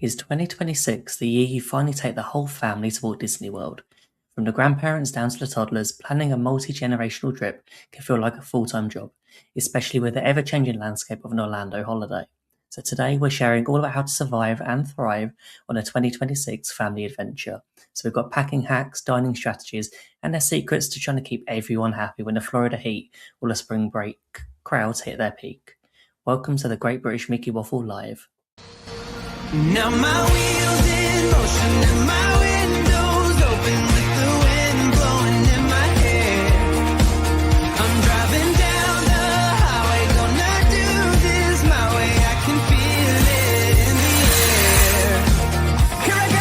Is 2026 the year you finally take the whole family to Walt Disney World? From the grandparents down to the toddlers, planning a multi-generational trip can feel like a full-time job, especially with the ever-changing landscape of an Orlando holiday. So today we're sharing all about how to survive and thrive on a 2026 family adventure. So we've got packing hacks, dining strategies, and their secrets to trying to keep everyone happy when the Florida heat or the spring break crowds hit their peak. Welcome to the Great British Mickey Waffle Live. Now my wheels in motion and my windows open with the wind blowing in my hair. I'm driving down the highway, gonna do this my way. I can feel it in the air. Here I go!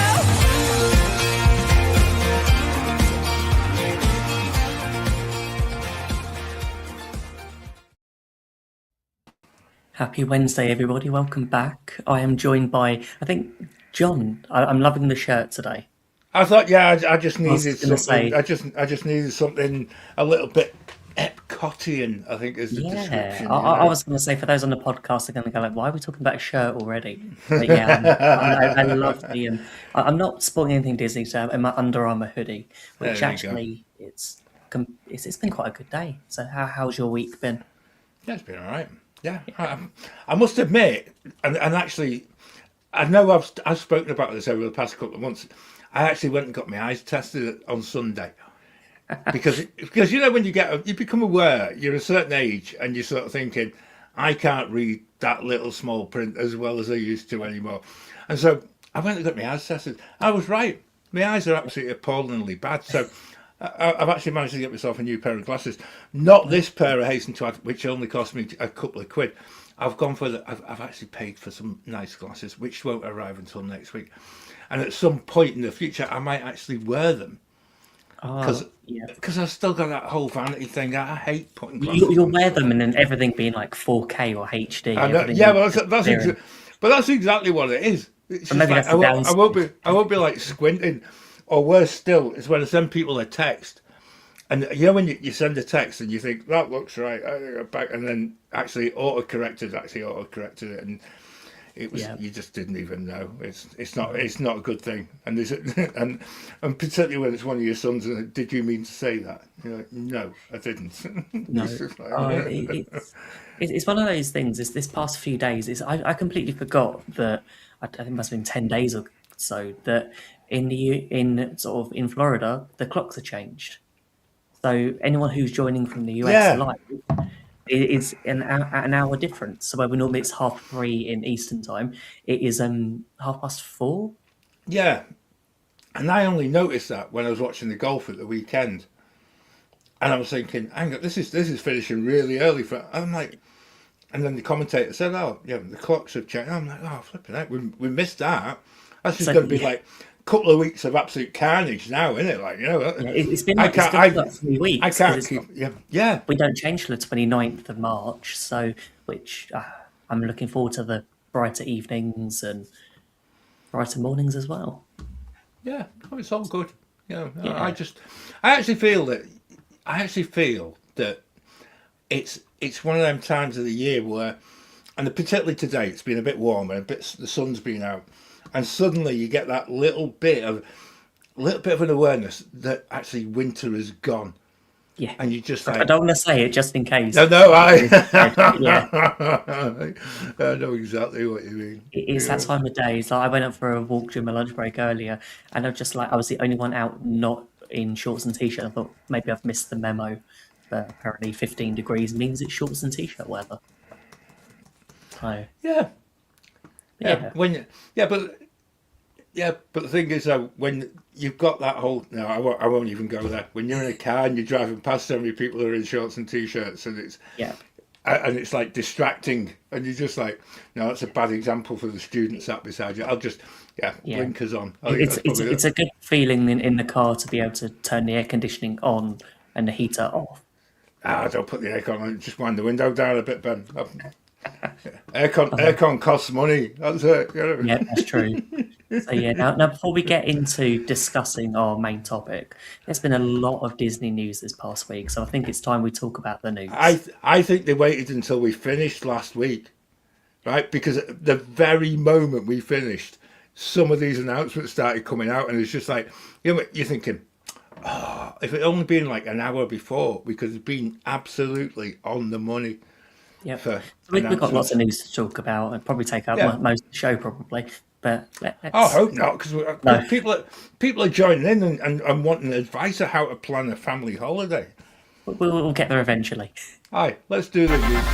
Happy Wednesday, everybody. Welcome back. I am joined by, I think, John. I'm loving the shirt today. I thought, I just needed something. Say, I just needed something a little bit Epcotian, I think is the description. I was going to say, for those on the podcast, they're going to go like, why are we talking about a shirt already? But yeah, I love the... I'm not sporting anything Disney, so in my Under Armour hoodie, which actually, it's been quite a good day. So how's your week been? Yeah, it's been all right. Yeah. I must admit, and actually, I know I've spoken about this over the past couple of months. I actually went and got my eyes tested on Sunday because you know when you become aware you're a certain age and you're sort of thinking, I can't read that little small print as well as I used to anymore, and so I went and got my eyes tested. I was right. My eyes are absolutely appallingly bad. So I've actually managed to get myself a new pair of glasses. Not this pair, I hasten to add, which only cost me a couple of quid. I've gone for I've actually paid for some nice glasses, which won't arrive until next week. And at some point in the future, I might actually wear them. Because I've still got that whole vanity thing. I hate putting glasses. You'll wear them and then everything being like 4K or HD. But that's exactly what it is. It's just like, I won't be like squinting. Or worse still, is when I send people a text, and you know when you send a text and you think that looks right, back, and then actually autocorrected it, and it was you just didn't even know. It's not a good thing, and and particularly when it's one of your sons. And did you mean to say that? You're like, no, I didn't. No, it's one of those things. This past few days, I completely forgot that. I think it must have been 10 days or so that. In Florida, the clocks are changed. So anyone who's joining from the US live, it is an hour difference. So where we normally it's 3:30 in Eastern time, it is 4:30. Yeah, and I only noticed that when I was watching the golf at the weekend, and I was thinking, hang on, this is finishing really early I'm like, and then the commentator said, oh yeah, the clocks have changed. I'm like, oh flipping out, we missed that. That's just going to be like couple of weeks of absolute carnage now, isn't it? Like, you know, it's been like 3 weeks. I can't keep. Yeah. We don't change till the 29th of March, so I'm looking forward to the brighter evenings and brighter mornings as well. Yeah, it's all good. I actually feel that it's one of them times of the year where, and particularly today, it's been a bit warmer, the sun's been out. And suddenly you get that little bit of an awareness that actually winter is gone. Yeah. And you just like, I don't want to say it just in case. No, I know exactly what you mean. It's that time of day. It's like I went up for a walk during my lunch break earlier, and I was the only one out not in shorts and t-shirt. I thought maybe I've missed the memo, but apparently 15 degrees means it's shorts and t-shirt weather. So but the thing is, when you've got that whole, no, I won't even go there. When you're in a car and you're driving past so many people who are in shorts and t-shirts, and it's like distracting, and you're just like, no, that's a bad example for the student sat beside you. I'll just blinkers on. It's a good feeling in the car to be able to turn the air conditioning on and the heater off. Don't put the aircon on. Just wind the window down a bit, Ben. Aircon costs money. That's it. Yeah, that's true. So now before we get into discussing our main topic, there's been a lot of Disney news this past week, so I think it's time we talk about the news. I think they waited until we finished last week, right? Because at the very moment we finished, some of these announcements started coming out, and it's just like, you're thinking, oh, if it only been like an hour before, we could have been absolutely on the money Yep. for So we've got lots announcements. of news to talk about and probably take up Yeah. most of the show, probably. But I let's. hope not, because No, people are joining in and wanting advice on how to plan a family holiday. we'll get there eventually. Aye, let's do the news.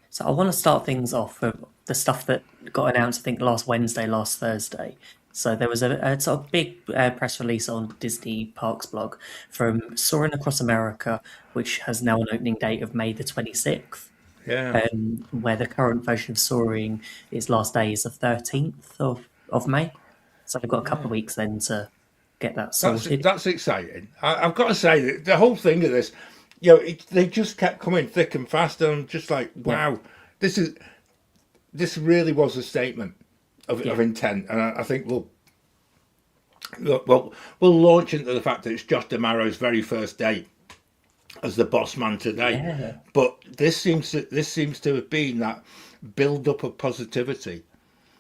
So I want to start things off with the stuff that got announced, I think, last Wednesday, last Thursday. So there was a sort of big press release on Disney Parks blog from Soaring Across America, which has now an opening date of May the 26th, Yeah, where the current version of Soaring, its last day is the 13th of May. So they've got a couple yeah. of weeks then to get that That's sorted. that's exciting. I've got to say that the whole thing of this, they just kept coming thick and fast, and I'm just like, Yeah, wow, this is this really was a statement of yeah, intent, and I think we'll launch into the fact that it's Josh D'Amaro's very first day as the boss man today, yeah, but this seems to have been that build up of positivity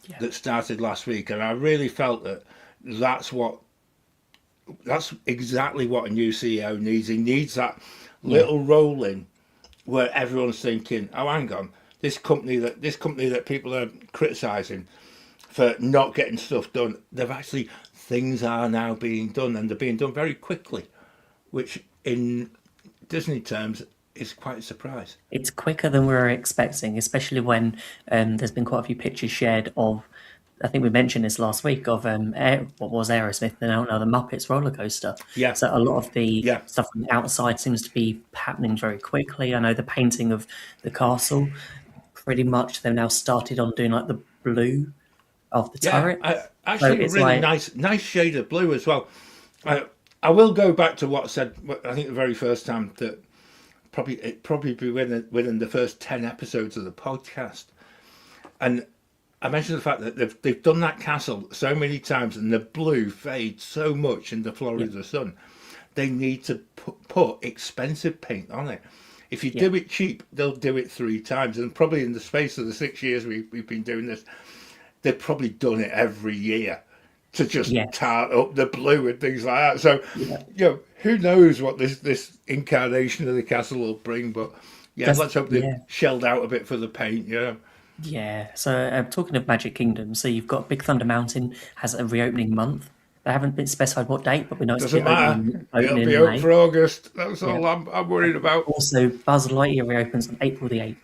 yeah, that started last week, and I really felt that that's what that's exactly what a new CEO needs. He needs that yeah, little roll in where everyone's thinking, "Oh, hang on, this company that people are criticising for not getting stuff done, they've actually things are now being done, and they're being done very quickly, which in Disney terms is quite a surprise." It's quicker than we were expecting, especially when there's been quite a few pictures shared of. I think we mentioned this last week of what was Aerosmith and now the Muppets roller coaster. Yeah, So a lot of the yeah, stuff from the outside seems to be happening very quickly. I know the painting of the castle, pretty much they've now started on doing like the blue of the yeah. turrets. So Actually, a it's really like, nice shade of blue as well. I will go back to what I said. I think the very first time that probably be within the first 10 episodes of the podcast, and I mentioned the fact that they've done that castle so many times, and the blue fades so much in the yeah, Florida sun. They need to put expensive paint on it. If you yeah, do it cheap, they'll do it 3 times, and probably in the space of the 6 years we've been doing this, they've probably done it every year to just yes, tar up the blue and things like that. So, yeah. who knows what this incarnation of the castle will bring? But yeah, Does let's hope they've yeah. shelled out a bit for the paint. Yeah, Yeah, so talking of Magic Kingdom, so you've got Big Thunder Mountain has a reopening month. They haven't been specified what date, but we know it's doesn't be matter. It'll opening be in open May. for August. That's Yeah. all I'm worried about. Also, Buzz Lightyear reopens on April the 8th.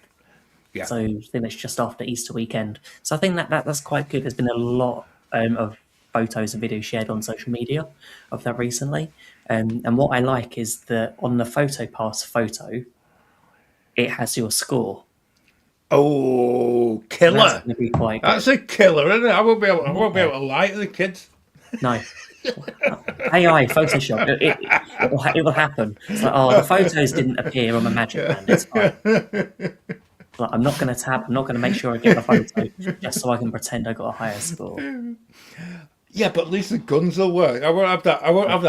Yeah, So I think that's just after Easter weekend. So I think that's quite good. There's been a lot of photos and videos shared on social media of that recently. And what I like is that on the photo pass photo, it has your score. oh, So that's killer! going to be quite That's good. a killer, isn't it? I won't be able Yeah. to lie to the kids. No. AI, Photoshop, it will happen. It's like, oh, the photos didn't appear on the Magic Band. It's fine. Like, I'm not going to tab. I'm not going to make sure I get the photo just so I can pretend I got a higher score. Yeah, but at least the guns will work. I won't have that. I won't have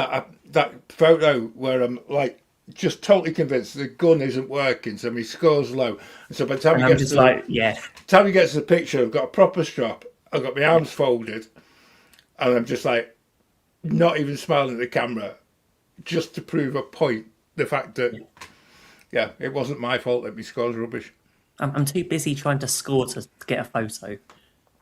that photo where I'm like just totally convinced the gun isn't working, so my score's low. And so by the time And he I'm gets just to like, yeah, time he gets to the picture, I've got a proper strap. I've got my arms folded, and I'm just like not even smiling at the camera, just to prove a point. The fact that it wasn't my fault that my score's rubbish. I'm too busy trying to score to get a photo.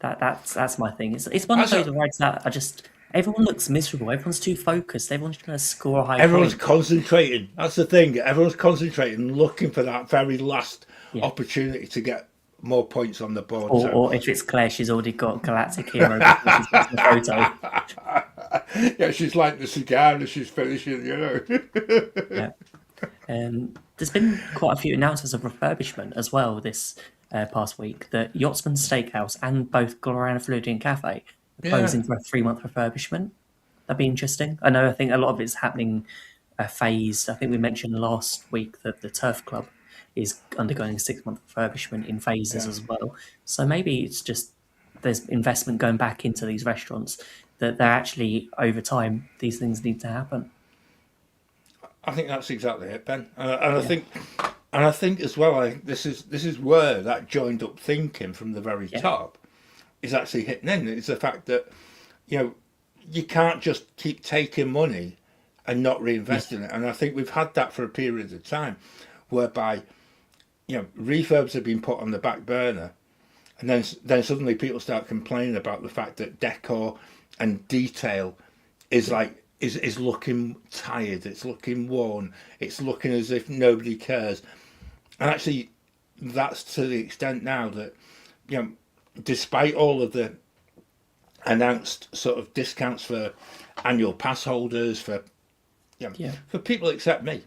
That's my thing. It's one of That's those a, rides that I just everyone looks miserable. Everyone's too focused. Everyone's trying to score a high Everyone's point. concentrating. That's the thing. Everyone's concentrating, looking for that very last Yeah. opportunity to get more points on the board. Or if it's Claire, she's already got Galactic Hero before she's got the photo. Yeah, she's like the cigar as she's finishing. Yeah. There's been quite a few announcements of refurbishment as well this past week. That Yachtsman Steakhouse and both Gloriana Floridian Cafe are Yeah, closing for a 3-month refurbishment. That'd be interesting. I think a lot of it's happening phased. I think we mentioned last week that the Turf Club is undergoing a 6-month refurbishment in phases yeah. as well. So maybe it's just there's investment going back into these restaurants that they're actually over time these things need to happen. I think that's exactly it, Ben. And I think as well, this is where that joined up thinking from the very top is actually hitting in. It's the fact that you can't just keep taking money and not reinvesting it. And I think we've had that for a period of time, whereby refurbs have been put on the back burner, and then suddenly people start complaining about the fact that decor and detail is is looking tired, it's looking worn, it's looking as if nobody cares. And actually, that's to the extent now that despite all of the announced sort of discounts for annual pass holders, for people except me,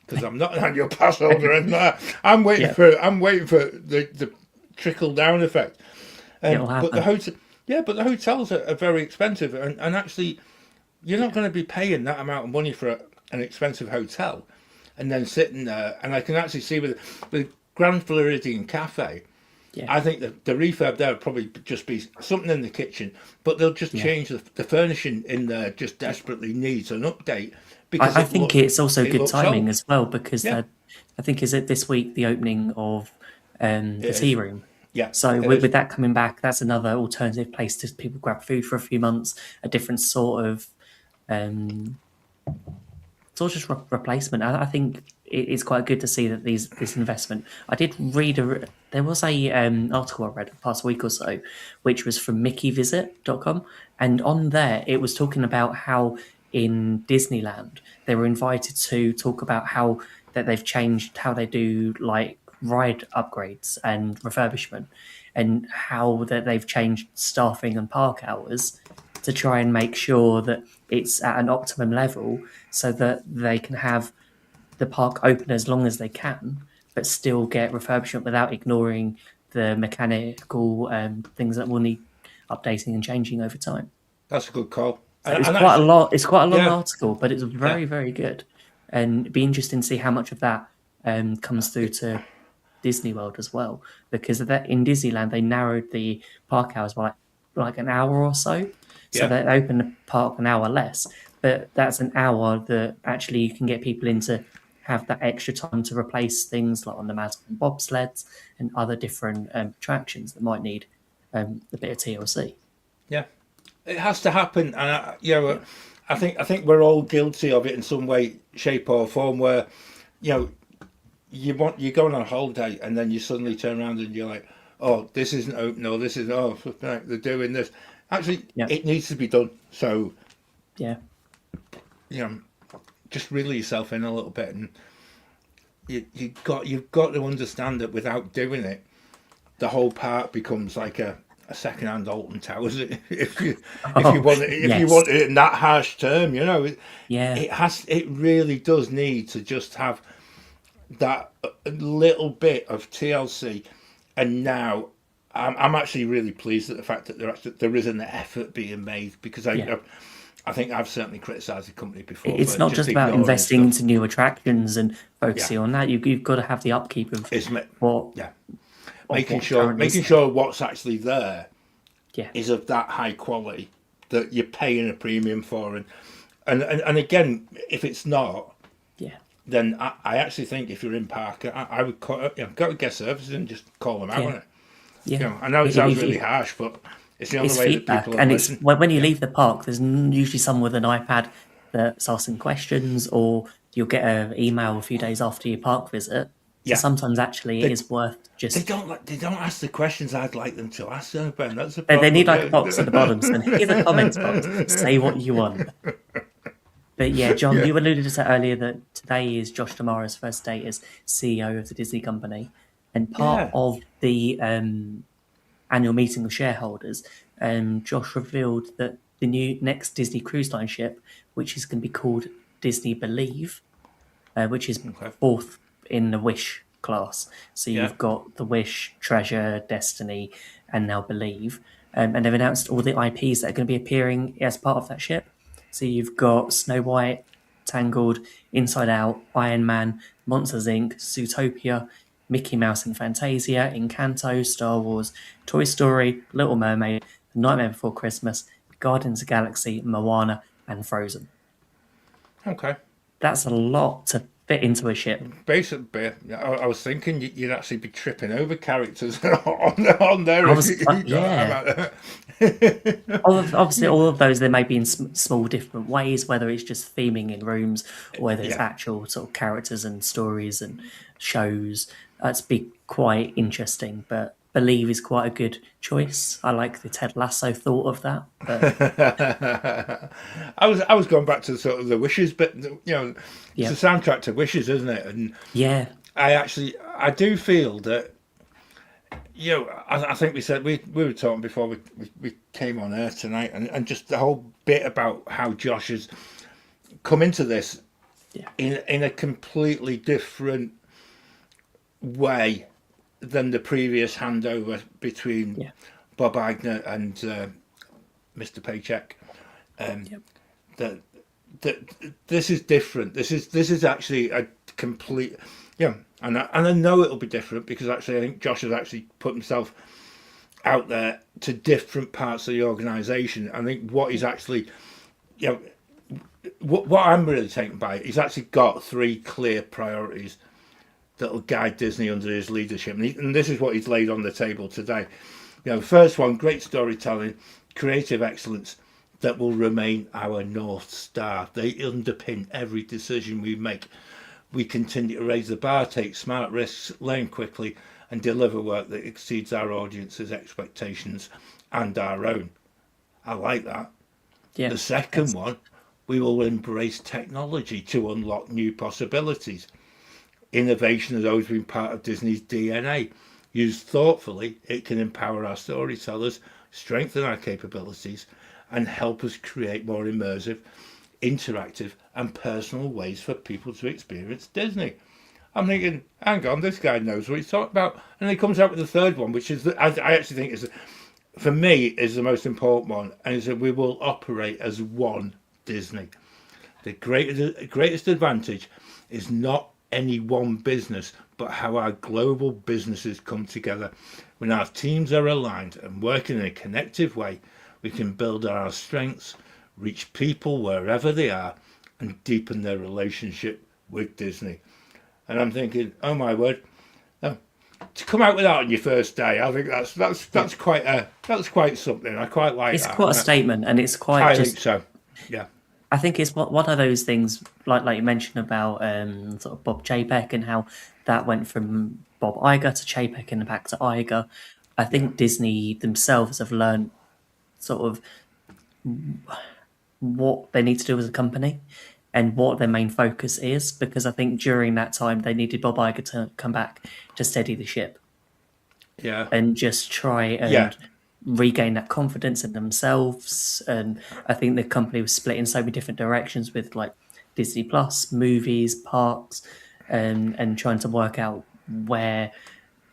because I'm not an annual pass holder, and I'm waiting for the trickle down effect. But the hotels are very expensive, and actually, you're not going to be paying that amount of money for an expensive hotel, and then sitting there. And I can actually see with Grand Floridian Cafe, I think the refurb there would probably just be something in the kitchen, but they'll just change the furnishing in there. Just desperately needs an update. I think it's also good timing as well, because I think is it this week the opening of the tea room. Yeah. So with that coming back, that's another alternative place to people grab food for a few months, a different sort of just replacement. I think it's quite good to see that this investment. I did read there was a article I read the past week or so, which was from mickeyvisit.com, and on there it was talking about how in Disneyland they were invited to talk about how that they've changed how they do like ride upgrades and refurbishment, and how that they've changed staffing and park hours to try and make sure that it's at an optimum level so that they can have the park open as long as they can, but still get refurbishment without ignoring the mechanical things that will need updating and changing over time. That's a good call. So it's quite a lot. It's quite a long article, but it's very, very good, and it'd be interesting to see how much of that comes through to Disney World as well, because that in Disneyland they narrowed the park hours by like an hour or so. So they open the park an hour less, but that's an hour that actually you can get people in to have that extra time to replace things like on the Madison bobsleds and other different attractions that might need a bit of TLC. Yeah, it has to happen, and I think we're all guilty of it in some way, shape, or form. Where you're going on a holiday and then you suddenly turn around and you're like, oh, this isn't open, or this is they're doing this. Actually, it needs to be done. So, just reel yourself in a little bit, and you've got to understand that without doing it, the whole park becomes like a second-hand Alton Towers. If you want it in that harsh term, it really does need to just have that little bit of TLC, and now. I'm actually really pleased at the fact that there is an effort being made, because I think I've certainly criticised the company before. It's not just about investing into new attractions and focusing on that. You've got to have the upkeep of making sure what's actually there is of that high quality that you're paying a premium for, and again, if it's not, then I actually think if you're in park, I would go to guest services and just call them out on it. I know it sounds really harsh, but it's the only way feedback. that people and listen. It's when you leave the park, there's usually someone with an iPad that's asking questions, or you'll get an email a few days after your park visit. So sometimes actually it is worth just. They don't ask the questions I'd like them to ask, Ben. That's they need like a box at the bottom. So here's a comments box. Say what you want. But yeah, John, you alluded to earlier that today is Josh D'Amara's first day as CEO of the Disney company. And part of the annual meeting of shareholders, Josh revealed that the new next Disney Cruise Line ship, which is going to be called Disney Believe, which is fourth in the Wish class. So you've got the Wish, Treasure, Destiny, and now Believe. And they've announced all the IPs that are going to be appearing as part of that ship. So you've got Snow White, Tangled, Inside Out, Iron Man, Monsters Inc., Zootopia, Mickey Mouse and Fantasia, Encanto, Star Wars, Toy Story, Little Mermaid, The Nightmare Before Christmas, Guardians of the Galaxy, Moana, and Frozen. Okay. That's a lot to fit into a ship. Basically, I was thinking you'd actually be tripping over characters on there I if was, you got yeah. that out Obviously, all of those they may be in small different ways, whether it's just theming in rooms or whether it's Yeah. actual sort of characters and stories and shows. That's be quite interesting, but Believe is quite a good choice. I like the Ted Lasso thought of that, but I was going back to sort of the Wishes, but it's yeah, a soundtrack to Wishes, isn't it? And yeah, I do feel that I think we were talking before we came on air tonight, and just the whole bit about how Josh has come into this yeah, in a completely different way than the previous handover between yeah, Bob Iger and Mr. Paycheck. yeah, That that this is different. This is actually a complete and I know it'll be different because actually I think Josh has actually put himself out there to different parts of the organisation. I think what he's actually what I'm really taken by it, he's actually got three clear priorities that will guide Disney under his leadership, and this is what he's laid on the table today. First one, great storytelling, creative excellence that will remain our North Star. They underpin every decision we make. We continue to raise the bar, take smart risks, learn quickly, and deliver work that exceeds our audience's expectations and our own. I like that. yeah. The second one, we will embrace technology to unlock new possibilities. Innovation has always been part of Disney's DNA. Used thoughtfully, it can empower our storytellers, strengthen our capabilities, and help us create more immersive, interactive, and personal ways for people to experience Disney. I'm thinking, hang on, this guy knows what he's talking about. And he comes out with the third one, which is, I actually think is, for me, is the most important one. And he said, we will operate as one Disney. The greatest advantage is not any one business, but how our global businesses come together. When our teams are aligned and working in a connective way, we can build on our strengths, reach people wherever they are, and deepen their relationship with Disney. And I'm thinking, oh my word, to come out with that on your first day, I think that's quite something. I quite like It's that. quite a statement, and it's quite I just. think so. Yeah. I think it's one of those things, like you mentioned about sort of Bob Chapek and how that went from Bob Iger to Chapek and back to Iger. I Yeah. think Disney themselves have learned sort of what they need to do as a company and what their main focus is, because I think during that time they needed Bob Iger to come back to steady the ship Yeah. and just try Yeah. and regain that confidence in themselves. And I think the company was split in so many different directions with like Disney Plus, movies, parks, and trying to work out where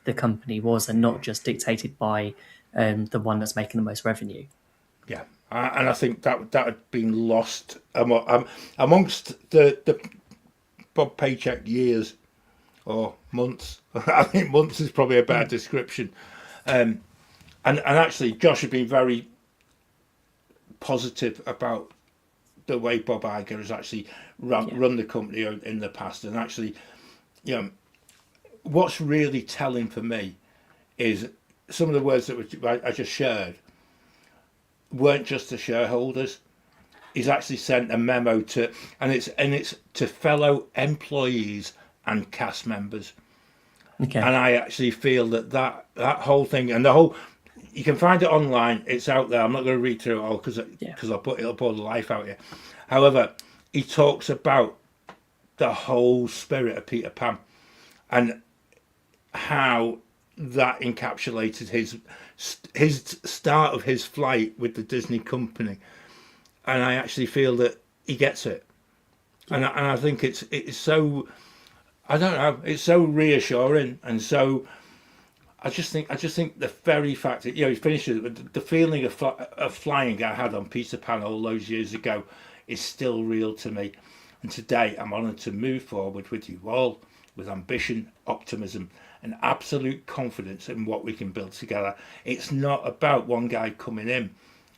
the company was and not just dictated by the one that's making the most revenue. Yeah, and I think that had been lost amongst the Bob Paycheck years or months. I think months is probably a better description. And actually, Josh had been very positive about the way Bob Iger has actually run the company in the past. And actually, what's really telling for me is some of the words that I just shared weren't just to shareholders. He's actually sent a memo and it's to fellow employees and cast members. Okay. And I actually feel that whole thing and the whole, you can find it online. It's out there. I'm not going to read through it all because it'll bore the life out of you. However, he talks about the whole spirit of Peter Pan and how that encapsulated his start of his flight with the Disney company, and I actually feel that he gets it, and I think it's so, I don't know, it's so reassuring, and so I just think the very fact that he finished it with the feeling of flying I had on Peter Pan all those years ago is still real to me, and today I'm honoured to move forward with you all with ambition, optimism, and absolute confidence in what we can build together. It's not about one guy coming in,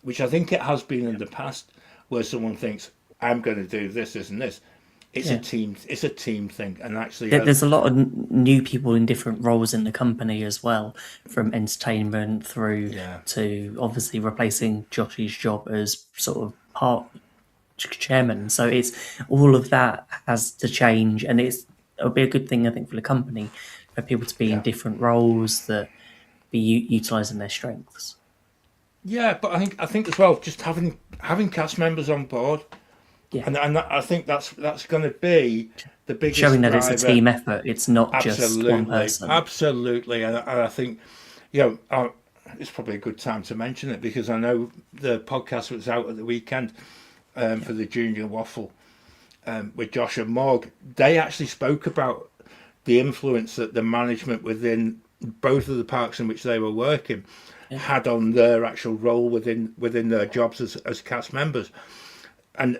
which I think it has been in the past, where someone thinks, I'm going to do this, this, and this. it's Yeah. it's a team thing, and actually, There's a lot of new people in different roles in the company as well, from entertainment through yeah, to obviously replacing Josh's job as sort of part chairman. So it's all of that has to change, and it'll be a good thing I think for the company for people to be in yeah, different roles that be utilizing their strengths. yeah. But I think as well, just having cast members on board, Yeah, and I think that's going to be the showing biggest that it's a driver. team effort. It's not just one Absolutely, person. absolutely, and I think, it's probably a good time to mention it because I know the podcast was out at the weekend for the Junior Waffle with Josh and Morg. They actually spoke about the influence that the management within both of the parks in which they were working had on their actual role within their jobs as cast members. And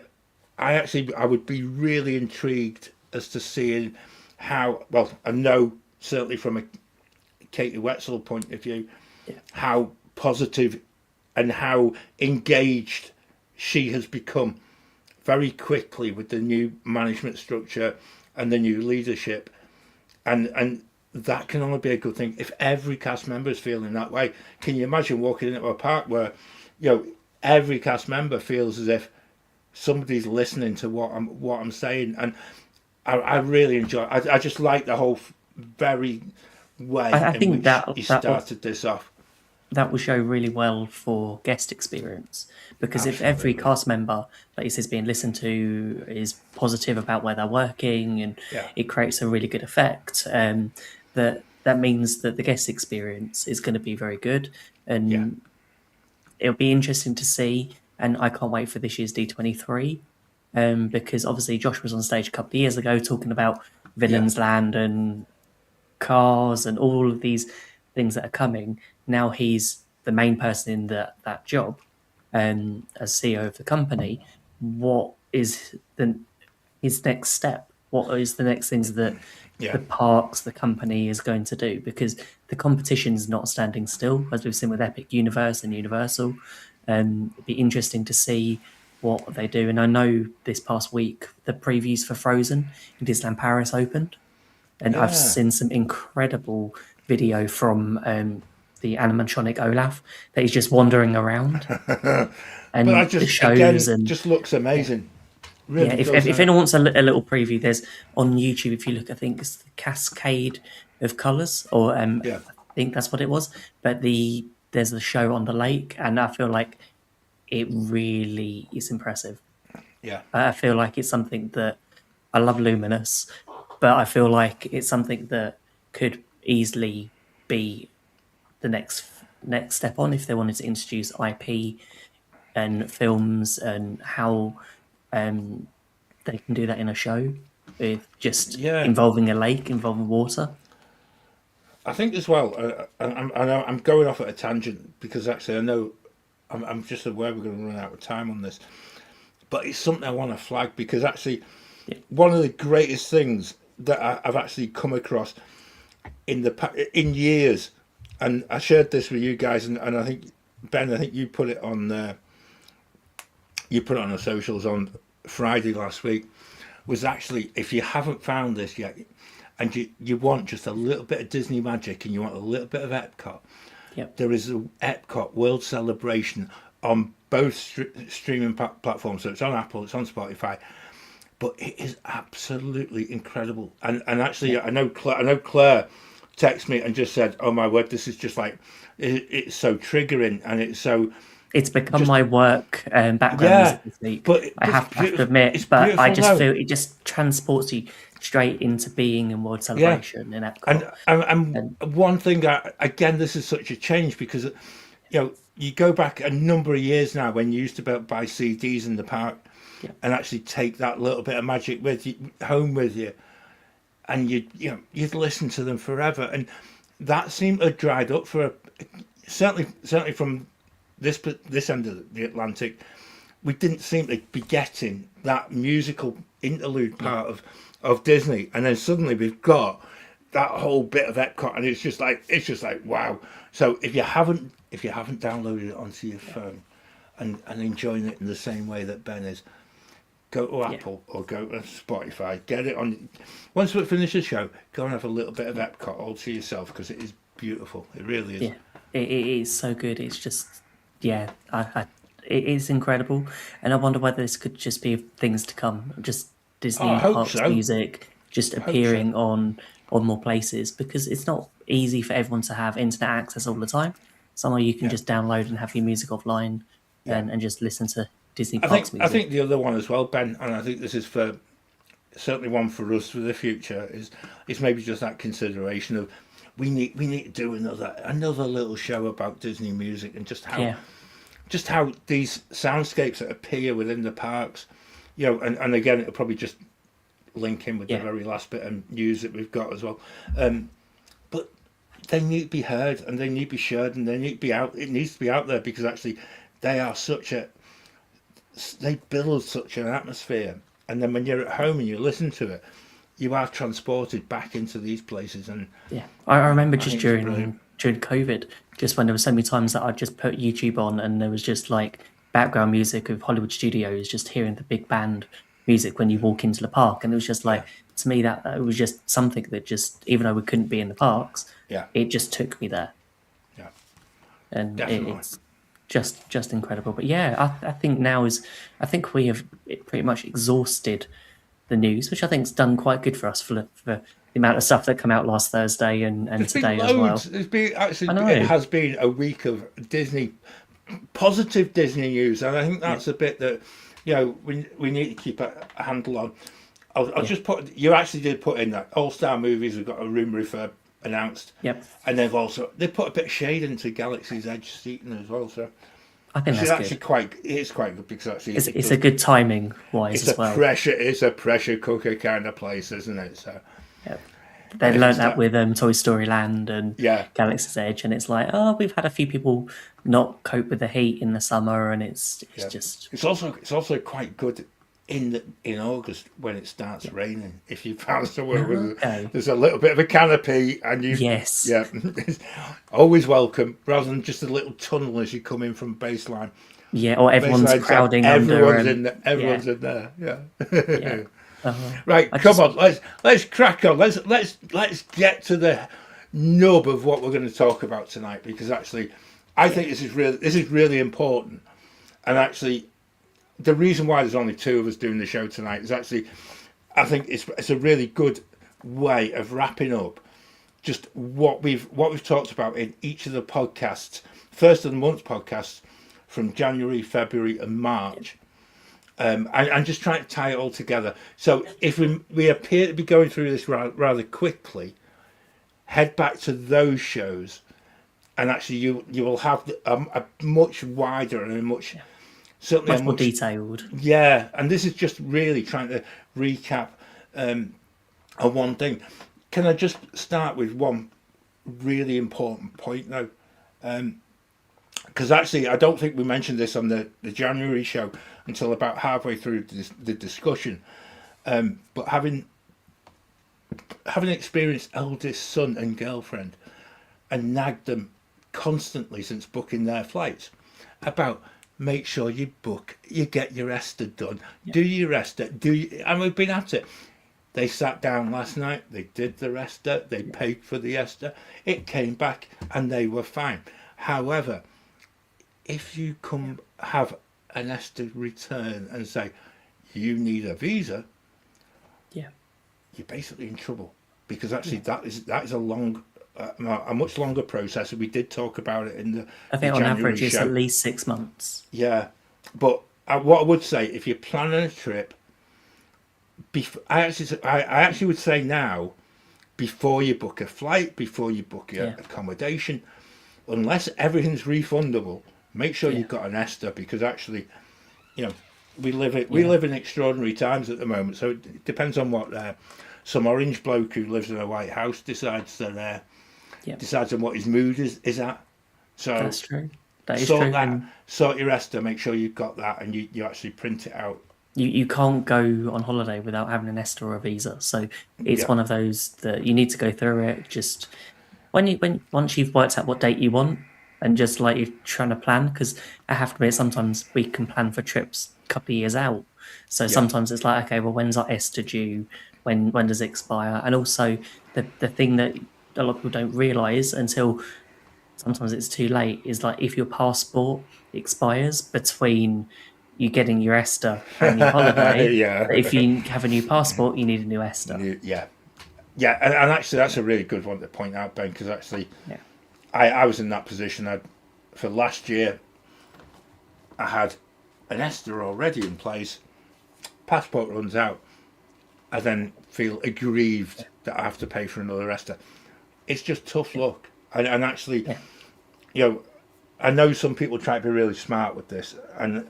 I would be really intrigued as to seeing how, well, I know certainly from a Katie Wetzel point of view, Yeah. how positive and how engaged she has become very quickly with the new management structure and the new leadership. And that can only be a good thing if every cast member is feeling that way. Can you imagine walking into a park where, every cast member feels as if somebody's listening to what I'm saying? And I really enjoy. I just like the whole very way I in think which he started this off. that will show really well for guest experience because if every Absolutely. cast member, like you says, being listened to is positive about where they're working and Yeah, it creates a really good effect, that means that the guest experience is going to be very good yeah, and it'll be interesting to see. And I can't wait for this year's D23 because obviously Josh was on stage a couple of years ago talking about yeah, Villains Land and cars and all of these things that are coming. Now he's the main person in that job, as CEO of the company. What is his next step? What is the next things that yeah, the parks, the company is going to do? Because the competition's not standing still, as we've seen with Epic Universe and Universal. It'd be interesting to see what they do. And I know this past week the previews for Frozen in Disneyland Paris opened, and I've yeah. seen some incredible video from the animatronic Olaf that he's just wandering around, But I and the just shows again and just looks amazing. yeah. Really If does. anyone wants a little preview, there's on YouTube. If you look, I think it's the Cascade of Colors, or Yeah, I think that's what it was. But there's the show on the lake, and I feel like it really is impressive. yeah, I feel like it's something that I love Luminous, but I feel like it's something that could easily be the next step on if they wanted to introduce IP and films and how they can do that in a show with just yeah. involving a lake, involving water. I think as well. I know I'm going off at a tangent because actually I know I'm just aware we're going to run out of time on this, but it's something I want to flag because actually Yeah, one of the greatest things that I've actually come across in years, and I shared this with you guys, and I think Ben, I think you put it on you put it on the socials on Friday last week, was actually, if you haven't found this yet, and you want just a little bit of Disney magic and you want a little bit of Epcot, yeah, there is a Epcot World Celebration on both streaming platforms. So it's on Apple, it's on Spotify, but it is absolutely incredible. And actually, yeah. I know Claire texted me and just said, "Oh my word, this is just like it's so triggering and it's so It's become just my work background yeah." music this week. But I have to it's admit, but I beautiful just now. feel it just transports you straight into being in World Yeah. Celebration in Epcot. And one thing, again, this is such a change because, you go back a number of years now when you used to buy CDs in the park Yeah. and actually take that little bit of magic with you home with you, and you'd listen to them forever, and that seemed to have dried up certainly from this end of the Atlantic. We didn't seem to be getting that musical interlude part of Disney, and then suddenly we've got that whole bit of Epcot, and it's just like wow. So if you haven't downloaded it onto your phone and enjoying it in the same way that Ben is, go to Apple or go to Spotify. Get it on. Once we finish the show, go and have a little bit of Epcot all to yourself because it is beautiful. It really is. Yeah, it is so good. It's just, yeah, it is incredible. And I wonder whether this could just be things to come. Just Disney I hope parks so. music just appearing on more places, because it's not easy for everyone to have internet access all the time. Somewhere you can just download and have your music offline and just listen to Disney parks music. I think the other one as well, Ben, and I think this is for certainly one for us for the future, is maybe just that consideration of we need to do another little show about Disney music and just how these soundscapes that appear within the parks, you know, and again it'll probably just link in with the very last bit of news that we've got as well. But they need to be heard and they need to be shared and they need to be out. It needs to be out there because actually they build such an atmosphere. And then when you're at home and you listen to it, you are transported back into these places. And I remember just during COVID, just when there were so many times that I'd just put YouTube on and there was just like background music of Hollywood studios, just hearing the big band music when you walk into the park. And it was just like, to me, that it was just something that just, even though we couldn't be in the parks, it just took me there. Yeah. And it's just incredible. But I think I think we have pretty much exhausted the news, which I think has done quite good for us for the amount of stuff that came out last Thursday and today as well. It has been a week of positive Disney news, and I think that's a bit that, you know, we need to keep a handle on. I'll just put, you actually did put in that All-Star Movies, we've got a room refurb announced. Yep. And they put a bit of shade into Galaxy's Edge seating as well, so I think that's actually good. It's quite good because actually it's a good timing wise as well. It's a pressure cooker kind of place, isn't it? So they learned that with Toy Story Land and Galaxy's Edge, and it's like, we've had a few people not cope with the heat in the summer, and it's just it's also quite good in August when it starts raining. If you found somewhere where there's a little bit of a canopy and it's always welcome, rather than just a little tunnel as you come in from baseline. Yeah, or everyone's crowding everyone's under. Everyone's in there. Yeah. Right, come on. Let's crack on. Let's get to the nub of what we're going to talk about tonight, because actually, I think this is really important, and actually, the reason why there's only two of us doing the show tonight is actually, I think it's a really good way of wrapping up just what we've talked about in each of the podcasts, first of the month podcasts from January, February, and March. And just trying to tie it all together. So if we appear to be going through this rather quickly, head back to those shows, and actually you will have a much wider and a much more detailed. Yeah, and this is just really trying to recap on one thing. Can I just start with one really important point now? Because actually, I don't think we mentioned this on the January show until about halfway through the discussion. But having experienced eldest son and girlfriend and nagged them constantly since booking their flights about, make sure you get your ESTA done. Yeah. Do your ESTA. And we've been at it. They sat down last night. They did the ESTA. They paid for the ESTA. It came back and they were fine. However, if you have an ESTA return and say you need a visa, you're basically in trouble, because actually that is a much longer process. We did talk about it in the I think the on January average it's show. at least 6 months. Yeah, but what I would say, if you're planning a trip, I actually would say now, before you book a flight, before you book your accommodation, unless everything's refundable, make sure you've got an ESTA, because actually, you know, we live in extraordinary times at the moment. So it depends on what some orange bloke who lives in a White House decides on what his mood is at. So that's true. That is true. Sort your ESTA, make sure you've got that, and you actually print it out. You can't go on holiday without having an ESTA or a visa. So it's one of those that you need to go through it. Just once you've worked out what date you want, and just like you're trying to plan, because I have to admit, sometimes we can plan for trips a couple of years out, So sometimes it's like, okay, well, when's our ESTA due? When does it expire? And also the thing that a lot of people don't realise until sometimes it's too late is like if your passport expires between you getting your ESTA and your holiday, Yeah. if you have a new passport, you need a new ESTA. Yeah. Yeah, and actually that's a really good one to point out, Ben, because actually Yeah. I was in that position. For last year, I had an ESTA already in place. Passport runs out. I then feel aggrieved that I have to pay for another ESTA. It's just tough luck. And actually, Yeah. you know, I know some people try to be really smart with this, and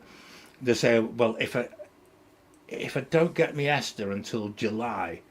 they say, well, if I don't get my ESTA until July,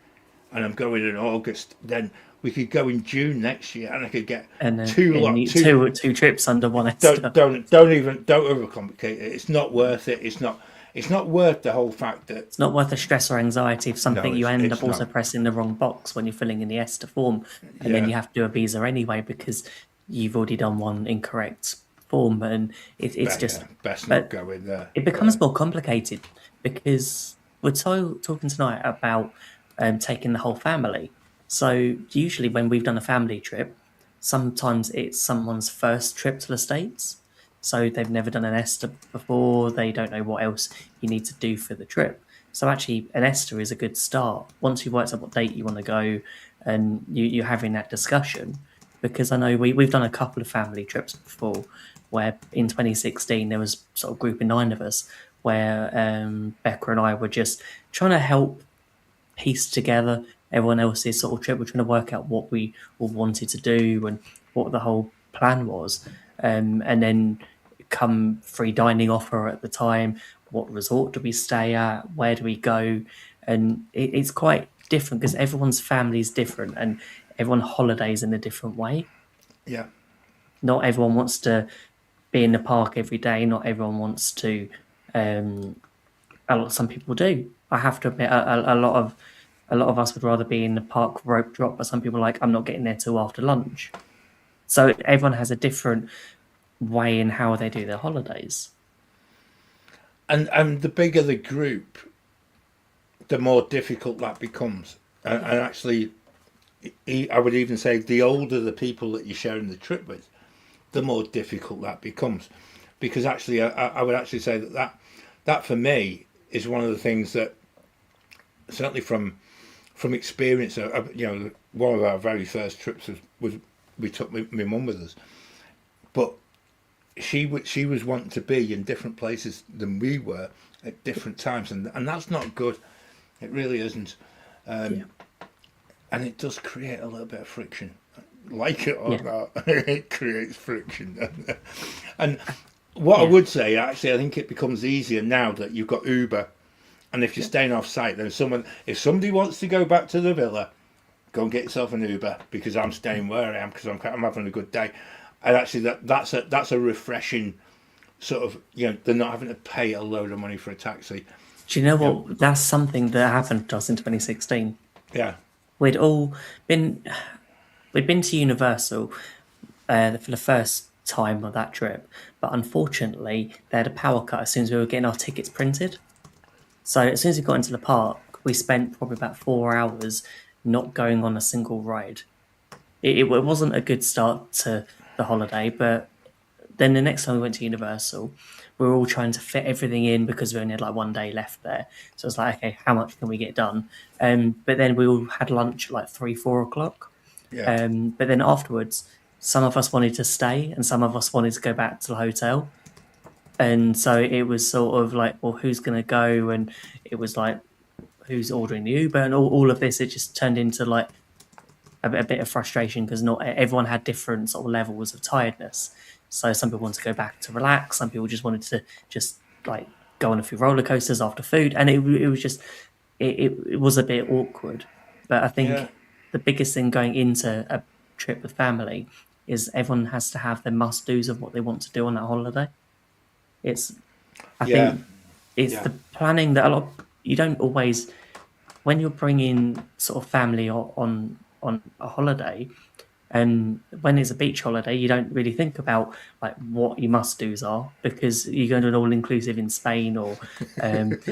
and I'm going in August, then we could go in June next year, and I could get And then two trips under one ESTA. Don't overcomplicate it. It's not worth it. It's not worth the whole fact that It's not worth the stress or anxiety of something No, you end it's up also not. pressing the wrong box when you're filling in the ESTA form, and then Yeah. you have to do a visa anyway because you've already done one incorrect form, and it's just. best But not go in there. it becomes more complicated because we're talking tonight about taking the whole family. So usually when we've done a family trip, sometimes it's someone's first trip to the States. So they've never done an ESTA before. They don't know what else you need to do for the trip. So actually, an ESTA is a good start. Once you've worked out what date you want to go and you're having that discussion, because I know we've done a couple of family trips before where in 2016 there was sort of a group of 9 of us where Becca and I were just trying to help piece together everyone else's sort of trip. We're trying to work out what we all wanted to do and what the whole plan was. And then come free dining offer at the time. What resort do we stay at? Where do we go? And it's quite different because everyone's family is different and everyone holidays in a different way. Yeah. Not everyone wants to be in the park every day. Not everyone wants to. Some people do. I have to admit, a lot of us would rather be in the park rope drop, but some people are like, I'm not getting there till after lunch. So everyone has a different way in how they do their holidays. And the bigger the group, the more difficult that becomes. And actually, I would even say the older the people that you're sharing the trip with, the more difficult that becomes. Because actually, I would actually say that for me is one of the things that, certainly from experience, one of our very first trips was we took my mum with us, but she was wanting to be in different places than we were at different times, and that's not good. It really isn't, and it does create a little bit of friction, like it or not. It creates friction, and what I would say, actually, I think it becomes easier now that you've got Uber. And if you're staying off site, then if somebody wants to go back to the villa, go and get yourself an Uber because I'm staying where I am because I'm having a good day. And actually, that's a refreshing sort of, they're not having to pay a load of money for a taxi. Do you know what? That's something that happened to us in 2016. Yeah. We'd been to Universal for the first time of that trip, but unfortunately, they had a power cut as soon as we were getting our tickets printed. So as soon as we got into the park, we spent probably about 4 hours not going on a single ride. It wasn't a good start to the holiday, but then the next time we went to Universal, we were all trying to fit everything in because we only had like 1 day left there. So it's like, okay, how much can we get done? But then we all had lunch at like 3-4 o'clock. Yeah. But then afterwards, some of us wanted to stay and some of us wanted to go back to the hotel. And so it was sort of like, well, who's going to go? And it was like, who's ordering the Uber? And all of this, it just turned into like a bit of frustration because not everyone had different sort of levels of tiredness. So some people wanted to go back to relax. Some people just wanted to just like go on a few roller coasters after food. And it was just, it was a bit awkward. But I think the biggest thing going into a trip with family is everyone has to have their must-dos of what they want to do on that holiday. I think it's the planning that you don't always, when you're bringing sort of family on a holiday, And when it's a beach holiday, you don't really think about like what your must-dos are because you're going to an all-inclusive in Spain, or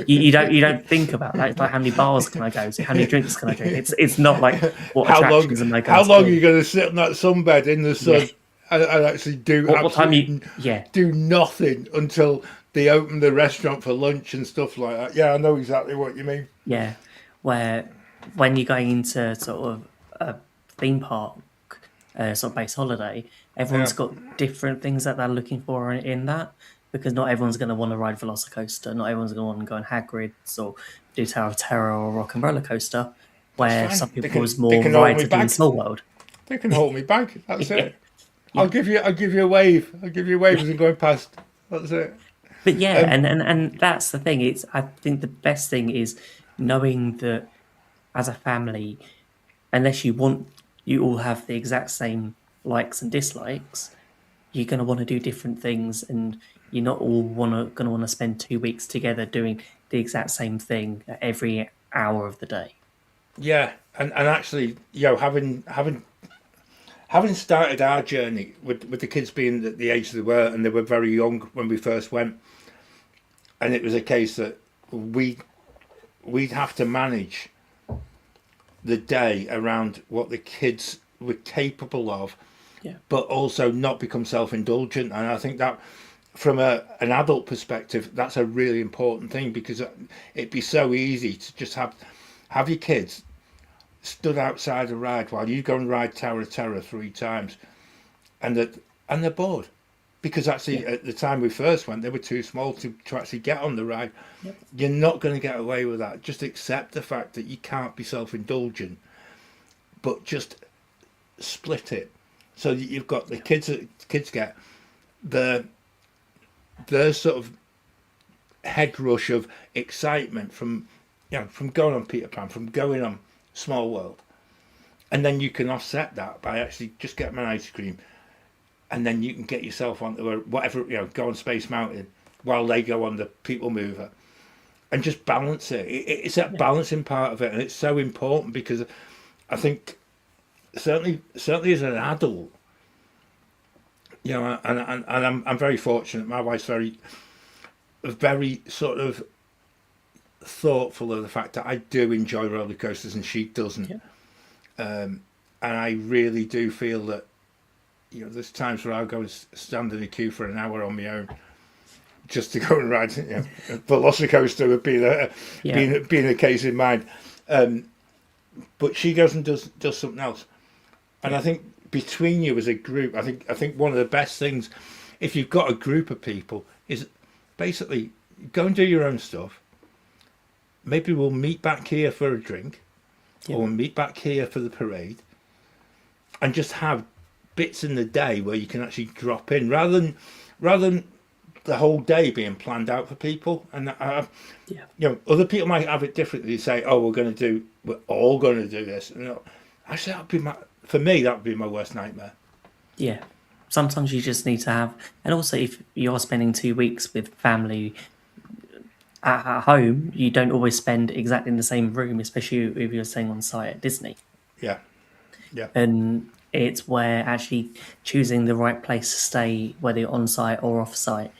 you don't think about that. It's like how many bars can I go to, how many drinks can I drink. It's not like what attractions am I going how to long are do? you going to sit on that sunbed in the sun Yeah. and actually do What time absolutely yeah, do nothing until they open the restaurant for lunch and stuff like that? Yeah, I know exactly what you mean. yeah. Where when you're going into sort of a theme park sort of base holiday, everyone's Yeah. got different things that they're looking for in that, because not everyone's going to want to ride Velocicoaster, not everyone's going to want to go on Hagrid's or do Tower of Terror or Rock and Roller Coaster, That's where fine. some They people was can they more can hold rides me at in back. Small World. They can hold me back. That's Yeah. it. I'll give you a wave. I'll give you a wave as I'm going past. That's it. But yeah, Um, and that's the thing. It's I think the best thing is knowing that as a family, unless you all have the exact same likes and dislikes, you're going to want to do different things, and you're not all going to want to spend 2 weeks together doing the exact same thing at every hour of the day. yeah, and actually, having started our journey with the kids being at the age they were, and they were very young when we first went, and it was a case that we'd have to manage the day around what the kids were capable of, Yeah. but also not become self-indulgent. And I think that from an adult perspective, that's a really important thing, because it'd be so easy to just have your kids stood outside a ride while you go and ride Tower of Terror 3 times, and they're bored, because actually at the time we first went, they were too small to actually get on the ride. Yep. You're not going to get away with that. Just accept the fact that you can't be self-indulgent, but just split it so that you've got the kids get the sort of head rush of excitement from going on Peter Pan, from going on Small World, and then you can offset that by actually just getting an ice cream, and then you can get yourself onto whatever, go on Space Mountain while they go on the People Mover, and just balance it. It's that balancing part of it, and it's so important, because I think certainly as an adult, and I'm very fortunate. My wife's very sort of thoughtful of the fact that I do enjoy roller coasters and she doesn't. Yeah. And I really do feel that there's times where I'll go and stand in a queue for an hour on my own just to go and ride. Velocicoaster would be a case in mind. But she goes and does something else. And I think between you as a group, I think one of the best things, if you've got a group of people, is basically go and do your own stuff. Maybe we'll meet back here for a drink, or we'll meet back here for the parade, and just have bits in the day where you can actually drop in, rather than the whole day being planned out for people. And other people might have it differently. Say, "Oh, we're all going to do this." And actually, for me, that would be my worst nightmare. Yeah. Sometimes you just need to have, and also if you're spending 2 weeks with family at home, you don't always spend exactly in the same room, especially if you're staying on site at Disney. Yeah, yeah, And it's where actually choosing the right place to stay, whether you're on site or off site,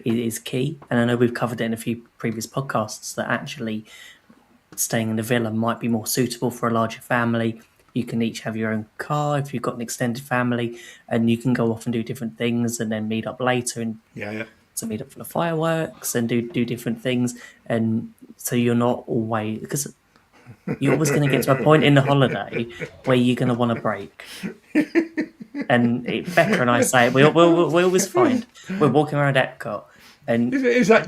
is key. And I know we've covered it in a few previous podcasts that actually staying in the villa might be more suitable for a larger family. You can each have your own car if you've got an extended family, and you can go off and do different things and then meet up later and yeah. to meet up for the fireworks and do different things. And so you're not always, because you're always going to get to a point in the holiday where you're going to want a break. And Becca and I say we always find we're walking around Epcot, and Is that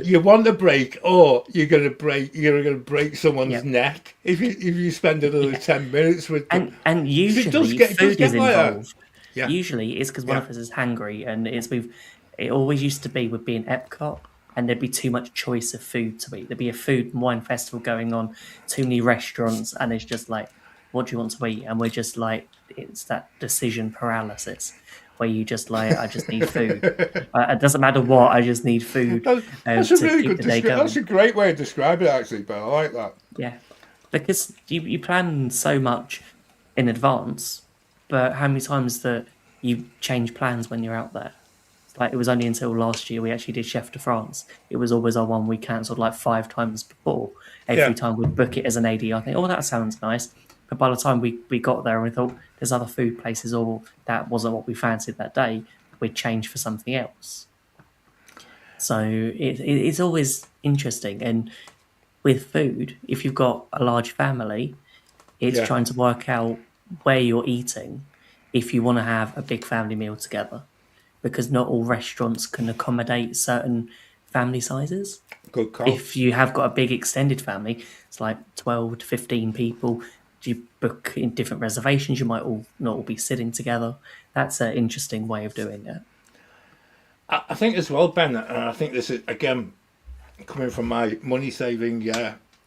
you want a break, or you're going to break someone's neck if you spend another 10 minutes with them? and usually food is like that. involved. Yeah. Usually it's because one of us is hungry, and it always used to be would be in Epcot, and there'd be too much choice of food to eat. There'd be a food and wine festival going on, too many restaurants, and it's just like, what do you want to eat? And we're just like, it's that decision paralysis where you just like, I just need food. It doesn't matter what, I just need food. That's a really good description. That's a great way of describing it, actually, but I like that. Yeah, because you plan so much in advance, but how many times that you change plans when you're out there? It's like it was only until last year we actually did Chef de France. It was always our one we cancelled like 5 times before. Every Yeah. time we'd book it as an AD, I think, oh, that sounds nice. But by the time we got there and we thought there's other food places, or that wasn't what we fancied that day, we'd change for something else. So it's always interesting. And with food, if you've got a large family, it's Yeah. trying to work out where you're eating if you want to have a big family meal together, because not all restaurants can accommodate certain family sizes. Good call. If you have got a big extended family, it's like 12 to 15 people. Do you book in different reservations? You might all not all be sitting together. That's an interesting way of doing it. I think as well, Ben, and I think this is again coming from my money saving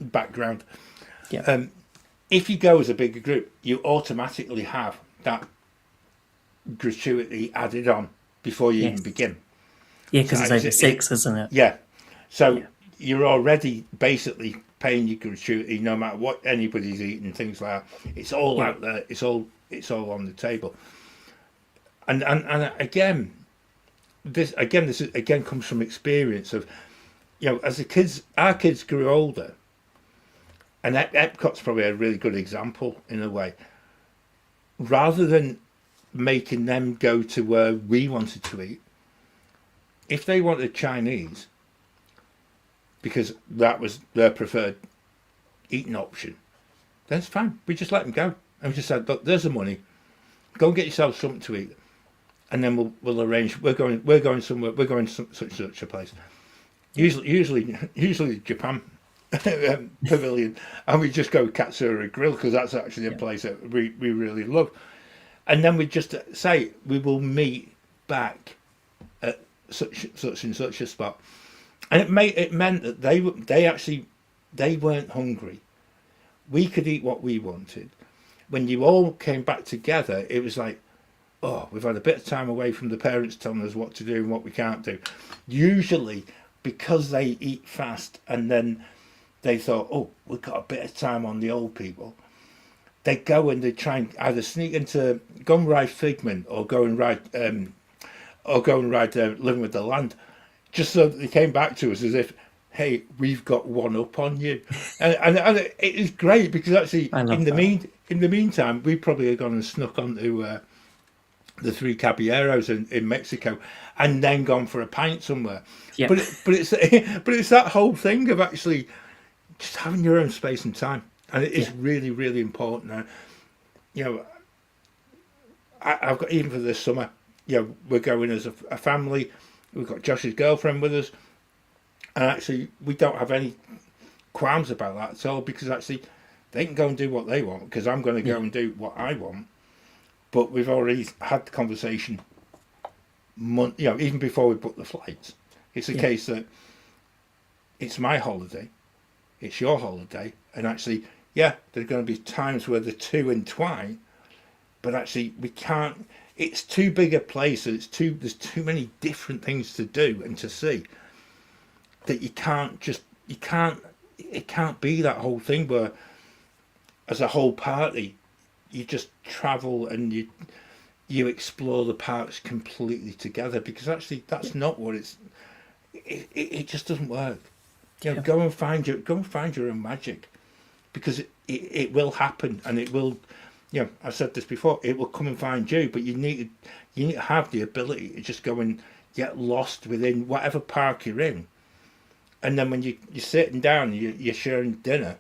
background. Yeah. If you go as a bigger group, you automatically have that gratuity added on before you even Yes. begin. Yeah, because So it's is over it- 6, isn't it? Yeah. So Yeah. you're already basically paying your gratuity no matter what anybody's eating, things like that. It's all Yeah. out there. It's all on the table. And again, this is again comes from experience of, as our kids grew older, and Epcot's probably a really good example in a way. Rather than making them go to where we wanted to eat, if they wanted Chinese, because that was their preferred eating option, then it's fine. We just let them go, and we just said, "Look, there's the money. Go and get yourself something to eat, and then we'll arrange. We're going somewhere. We're going to such a place. Usually Japan pavilion, and we just go Katsura Grill because that's actually a place that we really love. And then we just say we will meet back at such and such a spot, and it meant that they weren't hungry. We could eat what we wanted. When you all came back together, it was like, oh, we've had a bit of time away from the parents telling us what to do and what we can't do. Usually, because they eat fast, and then they thought, oh, we've got a bit of time on the old people. They go and they try and either sneak into, go and ride Figment, or go and ride Living with the Land, just so that they came back to us as if, hey, we've got one up on you, and it is great because actually in the meantime we probably have gone and snuck onto the Three Caballeros in Mexico, and then gone for a pint somewhere. Yeah. But it's that whole thing of actually just having your own space and time, and it is really, really important. I've got, even for this summer, we're going as a family. We've got Josh's girlfriend with us, and actually we don't have any qualms about that at all, because actually they can go and do what they want, because I'm going to go and do what I want. But we've already had the conversation, even before we book the flights. It's a case that it's my holiday, it's your holiday, and actually, there are going to be times where the two entwine, but actually we can't. It's too big a place, and there's too many different things to do and to see, that it can't be that whole thing where, as a whole party, you just travel and you explore the parks completely together, because actually that's not what it just doesn't work. Go and find your own magic, because it will happen, and it will. I've said this before. It will come and find you, but you need to have the ability to just go and get lost within whatever park you're in, and then when you're sitting down, you're sharing dinner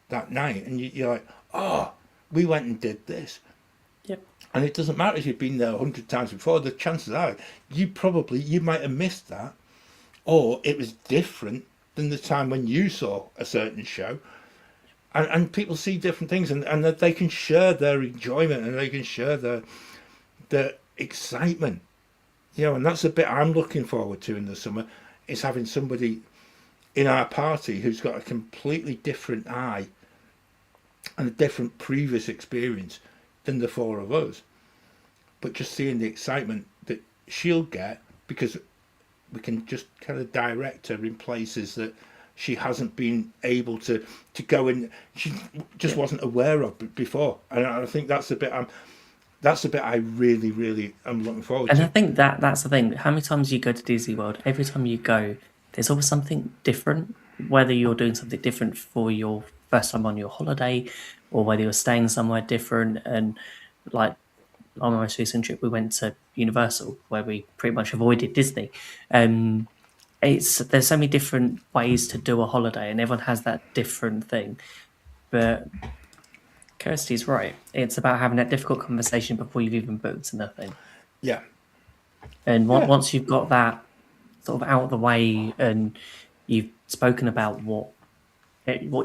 that night, and you're like, oh, we went and did this. Yep. And it doesn't matter if you've been there 100 times before. The chances are you might have missed that, or it was different than the time when you saw a certain show. And people see different things, and that they can share their enjoyment, and they can share their excitement. And that's the bit I'm looking forward to in the summer, is having somebody in our party who's got a completely different eye and a different previous experience than the four of us, but just seeing the excitement that she'll get, because we can just kind of direct her in places that she hasn't been able to go in, she just wasn't aware of before. And I think that's the bit that's the bit I really, really am looking forward And I to. think that's the thing. How many times you go to Disney World? Every time you go, there's always something different. Whether you're doing something different for your first time on your holiday, or whether you're staying somewhere different. And like on my most recent trip, we went to Universal, where we pretty much avoided Disney. Um, there's so many different ways to do a holiday, and everyone has that different thing. But Kirsty's right. It's about having that difficult conversation before you've even booked nothing. Yeah, And yeah, once you've got that sort of out of the way, and you've spoken about what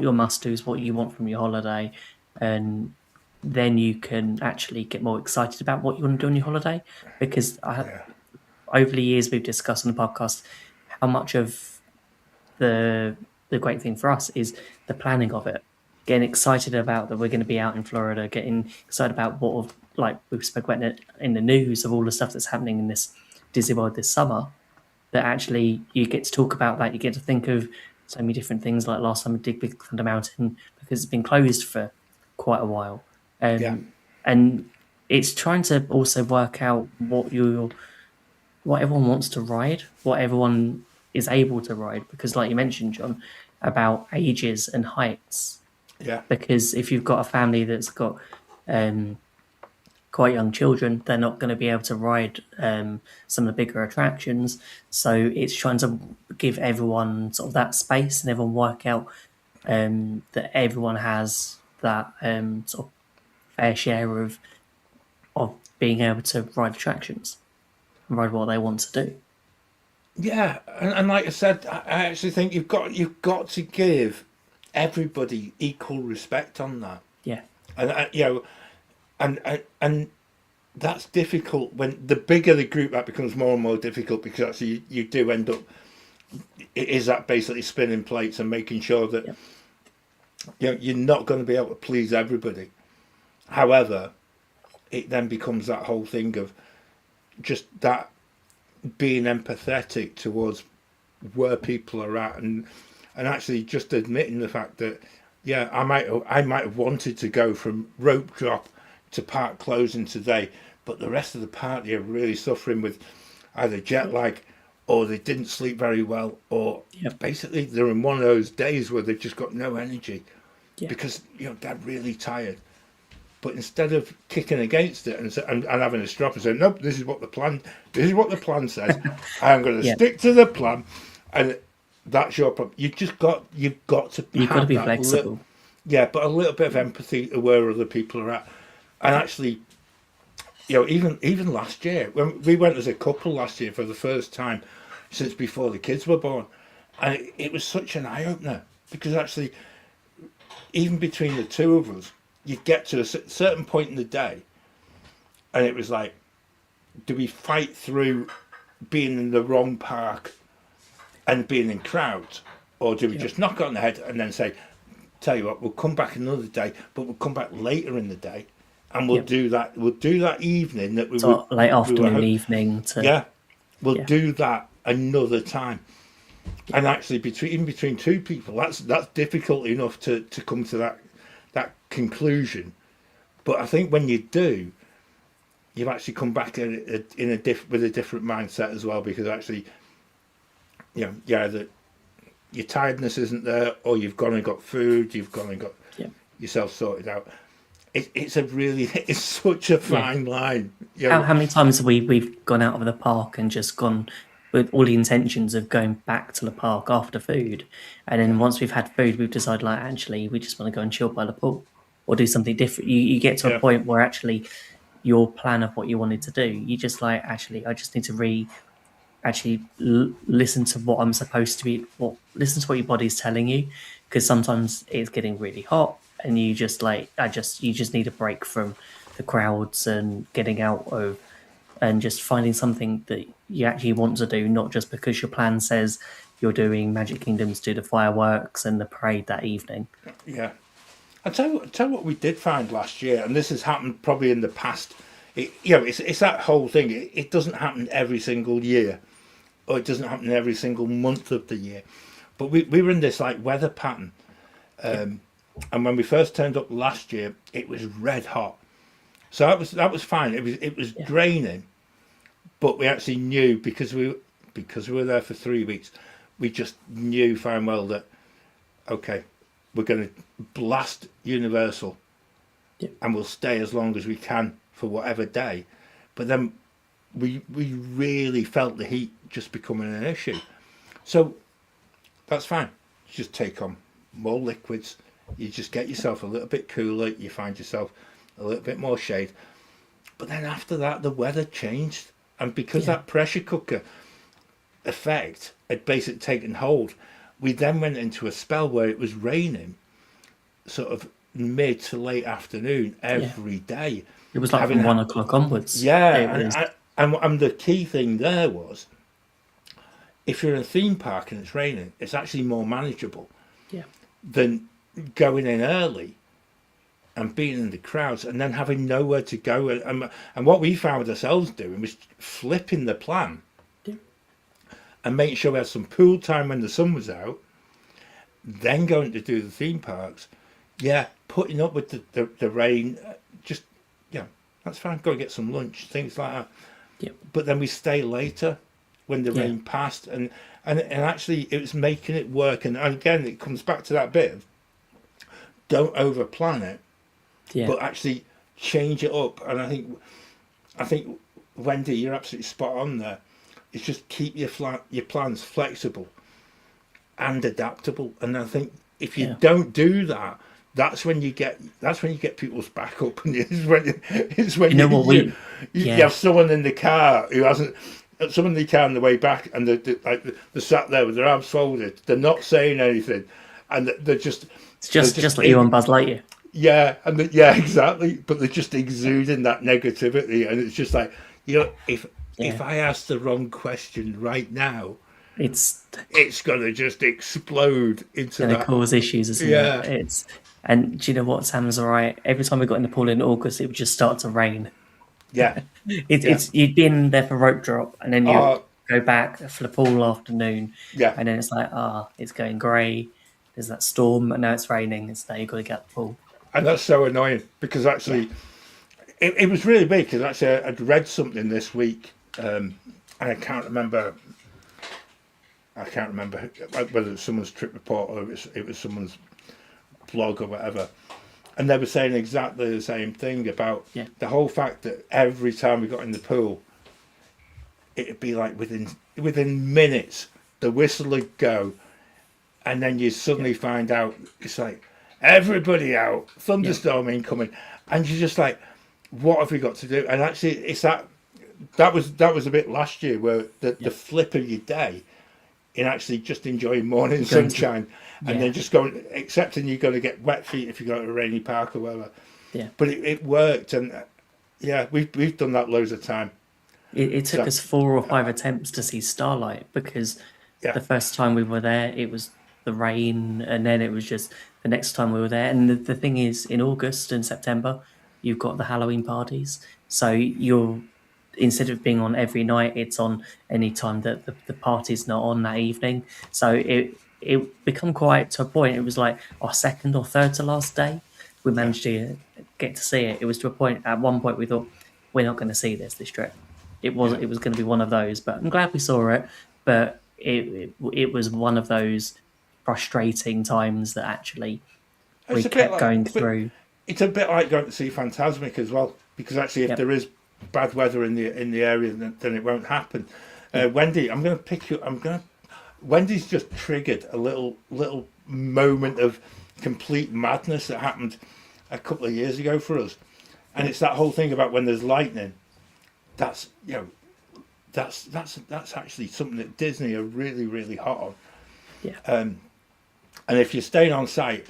your must do's, what you want from your holiday, and then you can actually get more excited about what you want to do on your holiday. Because yeah, over the years we've discussed on the podcast how much of the great thing for us is the planning of it, getting excited about that we're going to be out in Florida, getting excited about like we spoke about in the news of all the stuff that's happening in this Disney World this summer. That actually you get to talk about that, you get to think of so many different things. Like last time we did Big Thunder Mountain because it's been closed for quite a while, yeah, and it's trying to also work out what everyone wants to ride, what everyone is able to ride. Because, like you mentioned, John, about ages and heights. yeah, Because if you've got a family that's got um, quite young children, they're not going to be able to ride some of the bigger attractions. So it's trying to give everyone sort of that space and everyone work out that everyone has that sort of fair share of being able to ride attractions and ride what they want to do. yeah. And like I said, I actually think you've got to give everybody equal respect on that. Yeah, And and that's difficult when the bigger the group, that becomes more and more difficult, because actually you do end up, it is that basically spinning plates and making sure that yeah, you're not going to be able to please everybody. However, it then becomes that whole thing of just that being empathetic towards where people are at, and actually just admitting the fact that, yeah, I might have wanted to go from rope drop to park closing today, but the rest of the party are really suffering with either jet lag, or they didn't sleep very well, or yeah, basically they're in one of those days where they've just got no energy yeah. because they're really tired. But instead of kicking against it and having a strop and saying, nope, this is what the plan says, I'm going to Yeah. stick to the plan, and that's your problem. You've got to You've got to have be that flexible. yeah, but a little bit of empathy to where other people are at. And actually, even last year, when we went as a couple last year for the first time since before the kids were born, and it was such an eye opener, because actually, even between the two of us, you'd get to a certain point in the day, and it was like, do we fight through being in the wrong park and being in crowds, or do we just knock on the head and then say, tell you what, we'll come back another day, but we'll come back later in the day, and we'll Yep. do that. We'll do that evening that we So were late we were afternoon, evening to yeah, we'll Yeah. do that another time. And actually, between two people, that's difficult enough to come to that conclusion. But I think when you do, you've actually come back with a different mindset as well, because actually, that your tiredness isn't there, or you've gone and got food, you've gone and got Yeah. yourself sorted out. It's such a fine line. How many times have we've gone out of the park and just gone with all the intentions of going back to the park after food, and then once we've had food, we've decided like actually we just want to go and chill by the pool or do something different. You get to Yeah. a point where actually your plan of what you wanted to do, you just like actually I just need to listen to what I'm supposed to be. Listen to what your body's telling you, because sometimes it's getting really hot and you just you just need a break from the crowds and getting out of and just finding something that you actually want to do, not just because your plan says you're doing Magic Kingdoms, do the fireworks and the parade that evening. Yeah. Tell you what we did find last year, and this has happened probably in the past. It's that whole thing. It doesn't happen every single year, or it doesn't happen every single month of the year. But we were in this like weather pattern, and when we first turned up last year, it was red hot, So that was fine. It was draining, but we actually knew because we were there for 3 weeks, we just knew fine well that okay, we're going to blast Universal, and we'll stay as long as we can for whatever day. But then we really felt the heat just becoming an issue. So that's fine. You just take on more liquids. You just get yourself a little bit cooler. You find yourself a little bit more shade. But then after that, the weather changed. And because that pressure cooker effect had basically taken hold, we then went into a spell where it was raining sort of mid to late afternoon every day. It was like from 1 o'clock onwards. Yeah, and the key thing there was, if you're in a theme park and it's raining, it's actually more manageable than going in early and being in the crowds and then having nowhere to go. And what we found ourselves doing was flipping the plan and making sure we had some pool time when the sun was out, then going to do the theme parks. Yeah, putting up with the rain, just, that's fine, go and get some lunch, things like that. But then we stay later when the rain passed, and actually it was making it work. And again, it comes back to that bit of don't over plan it, but actually change it up. And I think Wendy, you're absolutely spot on there. It's just keep your plans flexible and adaptable. And I think if you don't do that, that's when you get people's back up, and it's when you have someone in the car who hasn't. Someone in the car on the way back, and they're sat there with their arms folded. They're not saying anything, and they're just. It's just like you and Buzz Lightyear. Yeah, and exactly. But they're just exuding that negativity, and it's just like, if I ask the wrong question right now, it's gonna just explode into that. Cause issues, isn't it? And do you know what, Sam's all right. Every time we got in the pool in August, it would just start to rain. Yeah, it's you'd been there for rope drop, and then you go back for the pool afternoon. Yeah, and then it's like, it's going grey. There's that storm, and now it's raining. It's now you've got to get out the pool. And that's so annoying because actually, it was really big. Because actually, I'd read something this week, and I can't remember whether it's someone's trip report or it was someone's blog or whatever. And they were saying exactly the same thing about the whole fact that every time we got in the pool, it'd be like within minutes, the whistle would go, and then you suddenly find out it's like everybody out, thunderstorm incoming, and you're just like, what have we got to do? And actually, it's that was a bit last year where the flip of your day in actually just enjoying morning sunshine. And then just going, accepting you're going to get wet feet if you go to a rainy park or whatever. Yeah. But it worked, and we've done that loads of time. It took us 4 or 5 attempts to see starlight because the first time we were there, it was the rain, and then it was just the next time we were there. And the thing is, in August and September, you've got the Halloween parties. So instead of being on every night, it's on any time that the party's not on that evening. So it become quite to a point. It was like our second or third to last day. We managed to get to see it. It was to a point. At one point, we thought we're not going to see this trip. It was going to be one of those. But I'm glad we saw it. But it was one of those frustrating times that actually we kept going through. It's a bit like going to see Phantasmic as well, because actually, if there is bad weather in the area, then it won't happen. Wendy, I'm going to pick you. Wendy's just triggered a little moment of complete madness that happened a couple of years ago for us, and it's that whole thing about when there's lightning. That's actually something that Disney are really, really hot on. Yeah. And if you're staying on site,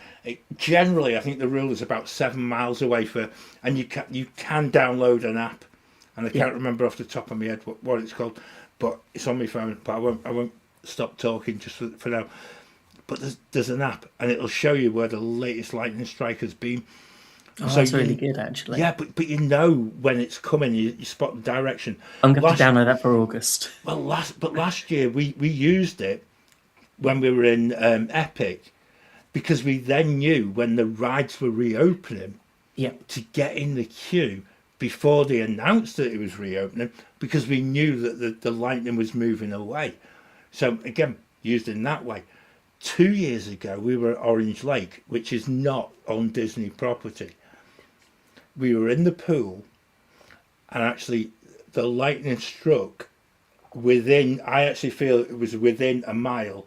generally I think the rule is about 7 miles away and you can download an app, and I can't remember off the top of my head what it's called, but it's on my phone. But I won't stop talking just for now. But there's an app, and it'll show you where the latest lightning strike has been. Oh, so that's really good, actually. Yeah, but you know when it's coming. You spot the direction. I'm going to download that for August. Well, last year we used it when we were in Epic, because we then knew when the rides were reopening to get in the queue before they announced that it was reopening, because we knew that the lightning was moving away. So again, used in that way. 2 years ago, we were at Orange Lake, which is not on Disney property. We were in the pool, and actually the lightning struck within, I actually feel it was within a mile,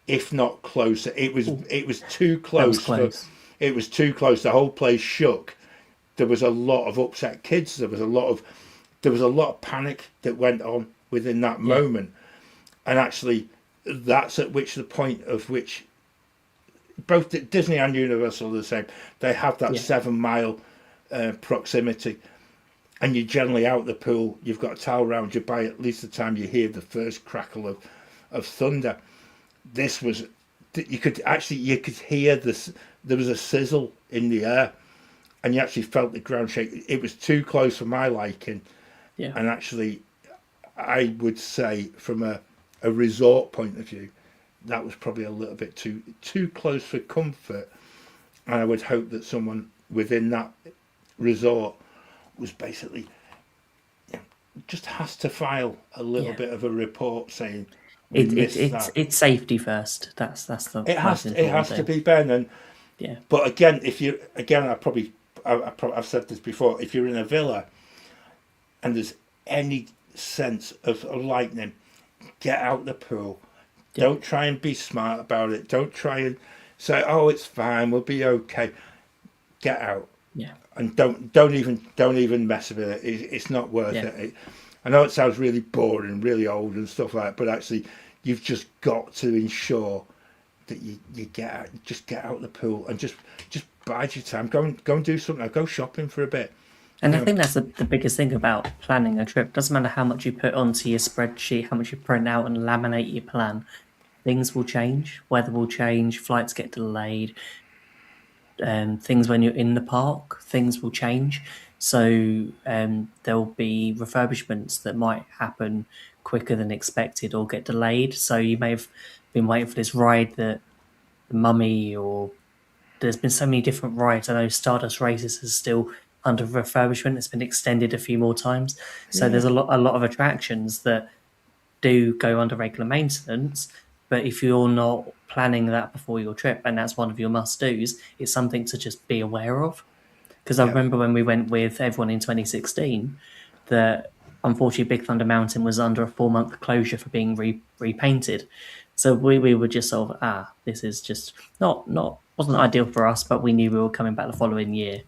if not closer. It was too close. close. It was too close. The whole place shook. There was a lot of upset kids. There was a lot of panic that went on within that moment. And actually, that's at which the point of which both Disney and Universal are the same. They have that 7 mile proximity, and you're generally out the pool. You've got a towel around you by at least the time you hear the first crackle of thunder. This was, you could hear this. There was a sizzle in the air, and you actually felt the ground shake. It was too close for my liking. Yeah. And actually, I would say from a resort point of view, that was probably a little bit too close for comfort. And I would hope that someone within that resort was basically, just has to file a little bit of a report saying it's safety first. That's the it has to be, Ben. And but again, I've said this before. If you're in a villa and there's any sense of lightning, get out the pool. Don't try and be smart about it. Don't try and say, "Oh, it's fine. We'll be okay." Get out. Yeah. And don't even mess with it. It's not worth it. I know it sounds really boring, really old and stuff like that, but actually, you've just got to ensure that you get out the pool and just bide your time. Go and do something. Go shopping for a bit. And I think that's the biggest thing about planning a trip. Doesn't matter how much you put onto your spreadsheet, how much you print out and laminate your plan. Things will change. Weather will change. Flights get delayed. Things when you're in the park, things will change. So there'll be refurbishments that might happen quicker than expected or get delayed. So you may have been waiting for this ride that the Mummy, or there's been so many different rides. I know Stardust Races is still under refurbishment. It's been extended a few more times. So there's a lot of attractions that do go under regular maintenance. But if you're not planning that before your trip, and that's one of your must-dos, it's something to just be aware of. Because I remember when we went with everyone in 2016, that unfortunately Big Thunder Mountain was under a 4-month closure for being repainted. So we were just sort of, this is just wasn't ideal for us, but we knew we were coming back the following year.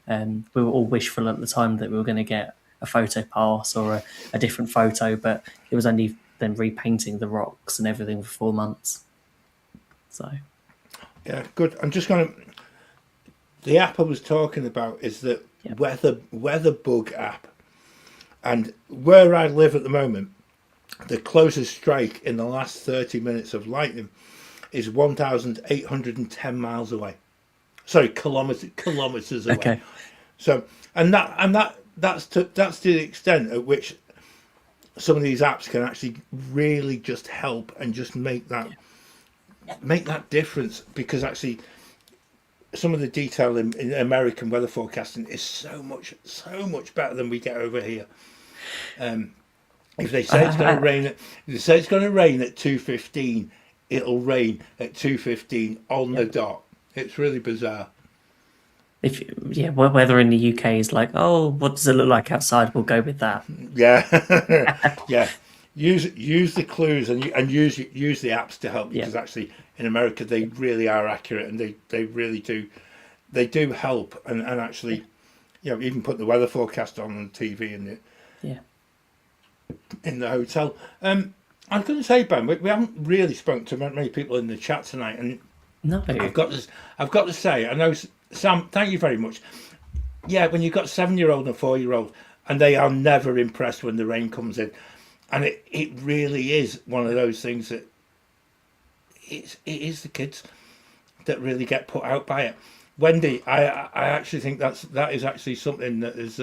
We were all wishful at the time that we were going to get a photo pass or a different photo, but it was only then repainting the rocks and everything for 4 months. So yeah, good. I'm just going to, the app I was talking about is the weather bug app, and where I live at the moment, the closest strike in the last 30 minutes of lightning is 1,810 miles away. Sorry, kilometers away. Okay. So that's to the extent at which some of these apps can actually really just help and just make that difference, because actually some of the detail in American weather forecasting is so much better than we get over here. If they say it's going to rain at 2:15, it'll rain at 2:15 on the dot. It's really bizarre. Weather in the UK is like, what does it look like outside? We'll go with that. Yeah, yeah. Use the clues and use the apps to help, because actually in America they really are accurate, and they really do help, and actually, even put the weather forecast on TV and in the hotel. I was going to say, Ben, we haven't really spoken to many people in the chat tonight, and no, I've got to say, I know, Sam, thank you very much. Yeah, when you've got a 7-year-old and a 4-year-old, and they are never impressed when the rain comes in, and it really is one of those things that it is the kids that really get put out by it. Wendy, I actually think that is actually something that is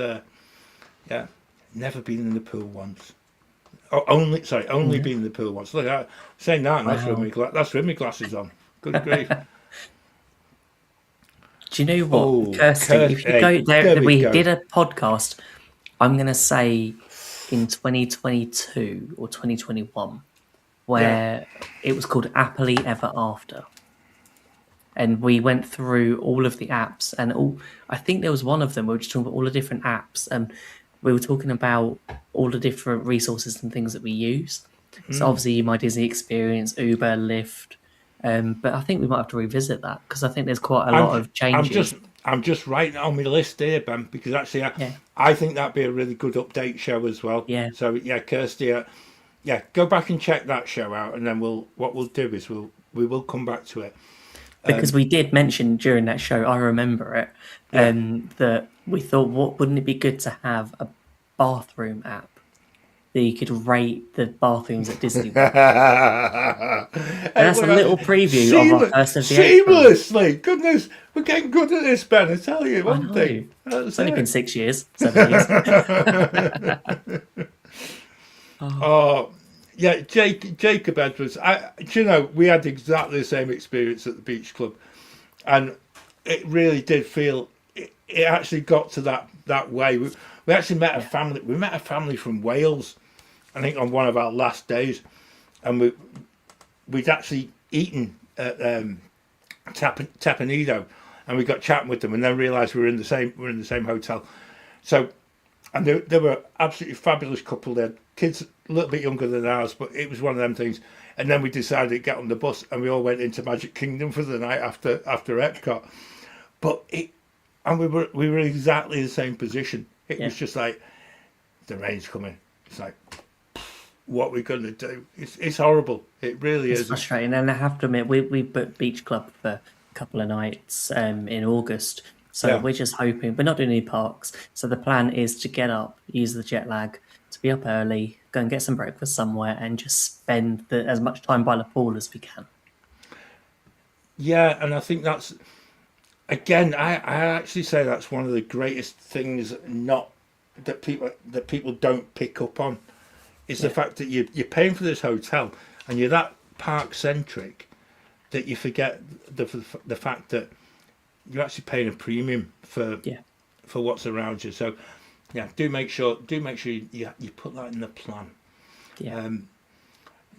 never been in the pool once. Only been in the pool once. Look, saying that, and that's with my glasses on. Good grief. Do you know what, Oh, Kirsty? If you hey, go there, there we we go. did a podcast. I'm going to say in 2022 or 2021, where it was called Happily Ever After, and we went through all of the apps and all. I think there was one of them. We were just talking about all the different apps, and we were talking about all the different resources and things that we use. So obviously, my Disney experience, Uber, Lyft. But I think we might have to revisit that because I think there's quite a I'm, lot of I'm changes. just, I'm just writing it on my list here, Ben, because actually, Yeah. I think that'd be a really good update show as well. Yeah. So yeah, Kirsty, yeah, go back and check that show out, and then what we'll do is we will come back to it. Because we did mention during that show, I remember it, that we thought, what wouldn't it be good to have a bathroom app that you could rate the bathrooms at Disney World? And that's a little preview of our first of the April. Seamlessly, goodness, we're getting good at this, Ben. I tell you I one know. thing. It's only been 6 years, 7 years. Oh, yeah, Jacob Edwards. Do you know, we had exactly the same experience at the beach club, and it really did feel. It actually got to that way. We actually met a family. We met a family from Wales, I think, on one of our last days, and we'd actually eaten at Tapanido, and we got chatting with them, and then realised we were in the same hotel. So, and they were absolutely fabulous couple. They had kids a little bit younger than ours, but it was one of them things. And then we decided to get on the bus, and we all went into Magic Kingdom for the night after Epcot. But we were exactly the same position. It was just like the rain's coming. It's like, what are we going to do? It's horrible. It really It's is. frustrating, and I have to admit, we booked Beach Club for a couple of nights in August. So we're just hoping, we're not doing any parks. So the plan is to get up, use the jet lag, to be up early, go and get some breakfast somewhere, and just spend as much time by the pool as we can. Yeah, and I think that's, again, I actually say that's one of the greatest things that people don't pick up on, is the fact that you're paying for this hotel and you're that park centric that you forget the fact that you're actually paying a premium for what's around you. So yeah, do make sure you put that in the plan. Yeah.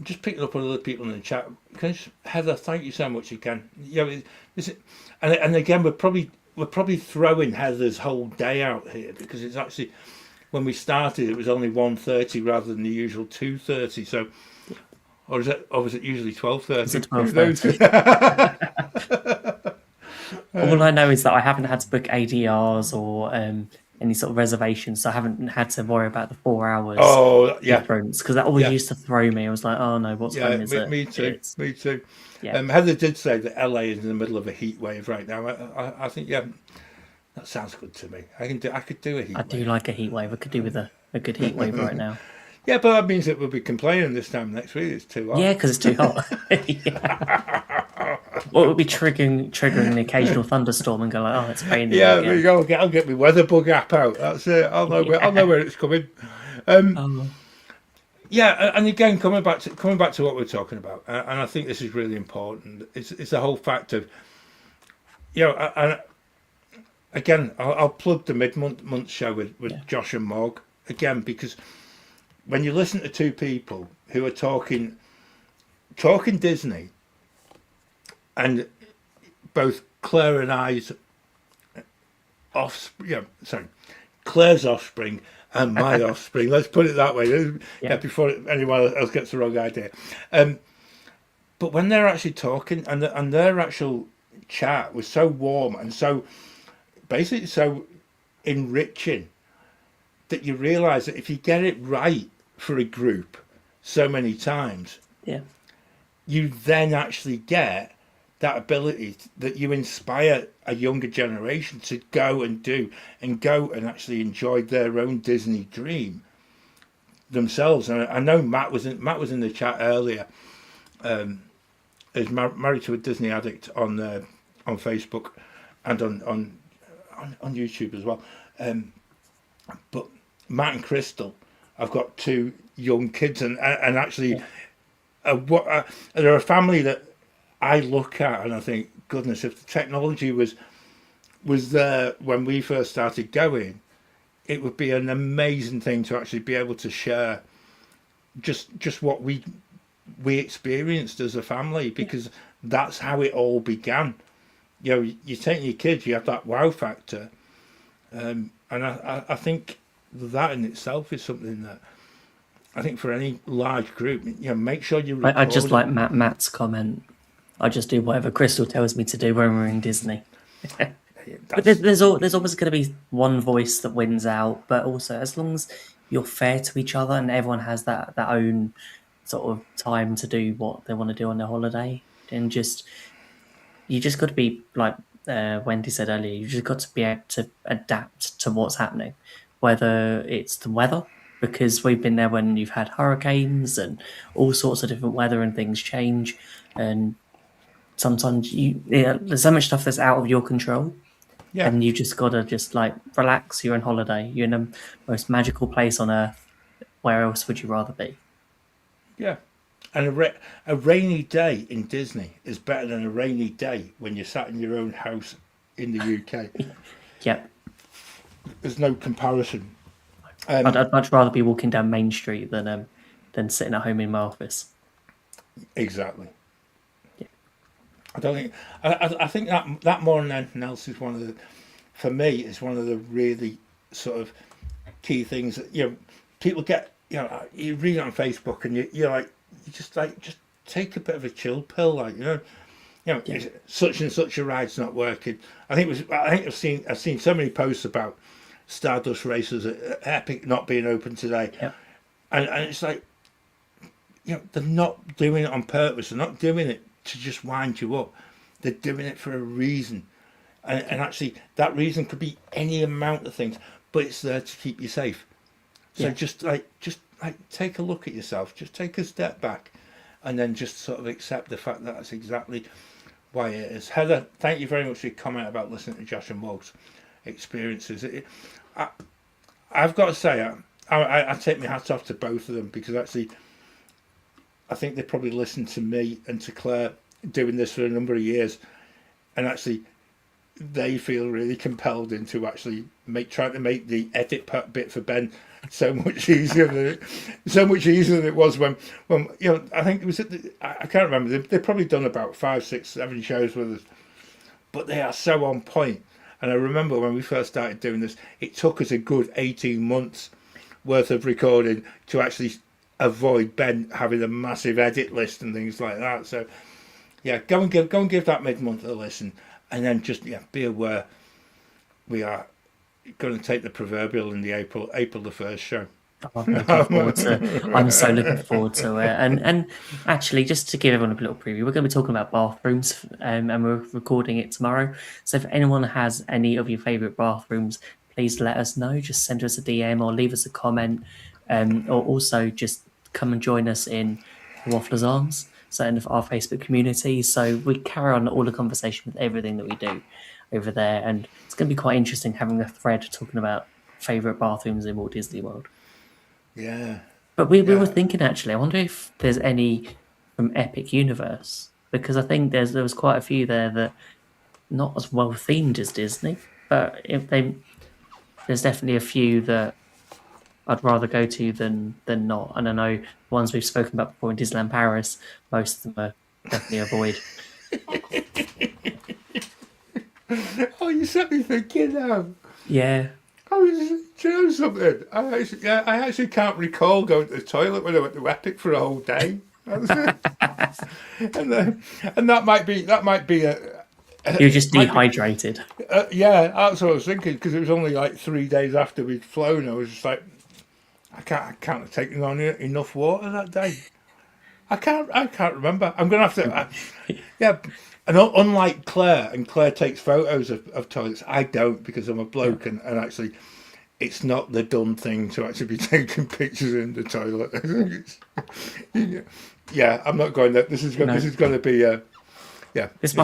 Just picking up on other people in the chat. Heather, thank you so much again. And again, we're probably throwing Heather's whole day out here, because it's actually, when we started, it was only 1:30 rather than the usual 2:30. So, or was it usually 12:30? Is it 12:30? All I know is that I haven't had to book ADRs or any sort of reservations, so I haven't had to worry about the 4 hours difference, because that always used to throw me. I was like, oh no, what time is it? Me too. Yeah. Heather did say that LA is in the middle of a heat wave right now. I think that sounds good to me. I could do a heat wave. I do like a heat wave. I could do with a good heat wave right now. Yeah, but that means that we'll be complaining this time next week. It's too hot. Yeah, because it's too hot. Well, it would be triggering the occasional thunderstorm and go like, oh, it's raining. Yeah, again. there you go. I'll get my weather bug app out. That's it. I'll know where it's coming. Yeah, and again, coming back to what we're talking about, and I think this is really important. It's the whole fact of, and again, I'll plug the mid-month show with Josh and Morg again, because when you listen to two people who are talking Disney, and both Claire and I's Claire's offspring and my offspring. Let's put it that way. Before anyone else gets the wrong idea. But when they're actually talking, and their actual chat was so warm and so basically so enriching, that you realise that if you get it right for a group so many times, you then actually get that ability that you inspire a younger generation to go and actually enjoy their own Disney dream themselves. And I know Matt was in the chat earlier. Is married to a Disney addict on Facebook and on YouTube as well. But Matt and Crystal, I've got two young kids, and actually, they're a family that I look at and I think, goodness, if the technology was was there when we first started going, it would be an amazing thing to actually be able to share just what we experienced as a family, because that's how it all began. You know, you take your kids, you have that wow factor, and I think that in itself is something that I think for any large group, you know, make sure you record I just it. like Matt's comment. I just do whatever Crystal tells me to do when we're in Disney. But there's always going to be one voice that wins out. But also, as long as you're fair to each other and everyone has that own sort of time to do what they want to do on their holiday, then you just got to be like Wendy said earlier. You just got to be able to adapt to what's happening, whether it's the weather, because we've been there when you've had hurricanes and all sorts of different weather and things change, and sometimes there's so much stuff that's out of your control. Yeah. And you just gotta just like relax. You're on holiday. You're in the most magical place on earth. Where else would you rather be? Yeah. And a rainy day in Disney is better than a rainy day when you're sat in your own house in the UK. Yep. There's no comparison. I'd much rather be walking down Main Street than sitting at home in my office. Exactly. Yeah. I don't think. I think that more than anything else is one of the, for me, is one of the really sort of key things that, you know, people get. You know, you read it on Facebook and you're like, you just take a bit of a chill pill, like, you know, Yeah. such and such a ride's not working. I think I've seen so many posts about Stardust races at Epic not being open today, Yep. and it's like, you know, they're not doing it on purpose. They're not doing it to just wind you up. They're doing it for a reason, and actually that reason could be any amount of things, but it's there to keep you safe. So Yeah. just take a look at yourself. Just take a step back, and then just sort of accept the fact that that's exactly why it is. Heather, thank you very much for your comment about listening to Josh and Walt's experiences. I've got to say, I take my hat off to both of them, because actually I think they probably listened to me and to Claire doing this for a number of years, and actually they feel really compelled into actually trying to make the edit bit for Ben so much easier than it was when you know, I think it was I can't remember, they've probably done about 5, 6, 7 shows with us, but they are so on point. And I remember when we first started doing this, it took us a good 18 months worth of recording to actually avoid Ben having a massive edit list and things like that. So yeah, go and give that mid-month a listen, and then just be aware we are going to take the proverbial in the April the 1st show. I'm so looking forward to it. And actually, just to give everyone a little preview, we're going to be talking about bathrooms, and we're recording it tomorrow. So if anyone has any of your favourite bathrooms, please let us know. Just send us a DM or leave us a comment, or also just come and join us in Waffler's Arms, so in our Facebook community. So we carry on all the conversation with everything that we do over there, and it's going to be quite interesting having a thread talking about favourite bathrooms in Walt Disney World. Yeah. But we were thinking, actually, I wonder if there's any from Epic Universe, because I think there was quite a few there that not as well themed as Disney, but there's definitely a few that I'd rather go to than not. And I know ones we've spoken about before in Disneyland Paris, most of them are definitely avoid. Oh, you set me thinking now. Yeah. Oh, do you know something? I actually can't recall going to the toilet when I went to Epic for a whole day. and that might be You're just dehydrated. Yeah, that's what I was thinking, because it was only like 3 days after we'd flown. I was just like, I can't have taken on enough water that day. I can't remember. I'm gonna have to. Yeah. And unlike Claire, and Claire takes photos of toilets, I don't, because I'm a bloke, and actually, it's not the done thing to actually be taking pictures in the toilet. Yeah, I'm not going there. This is going to be This is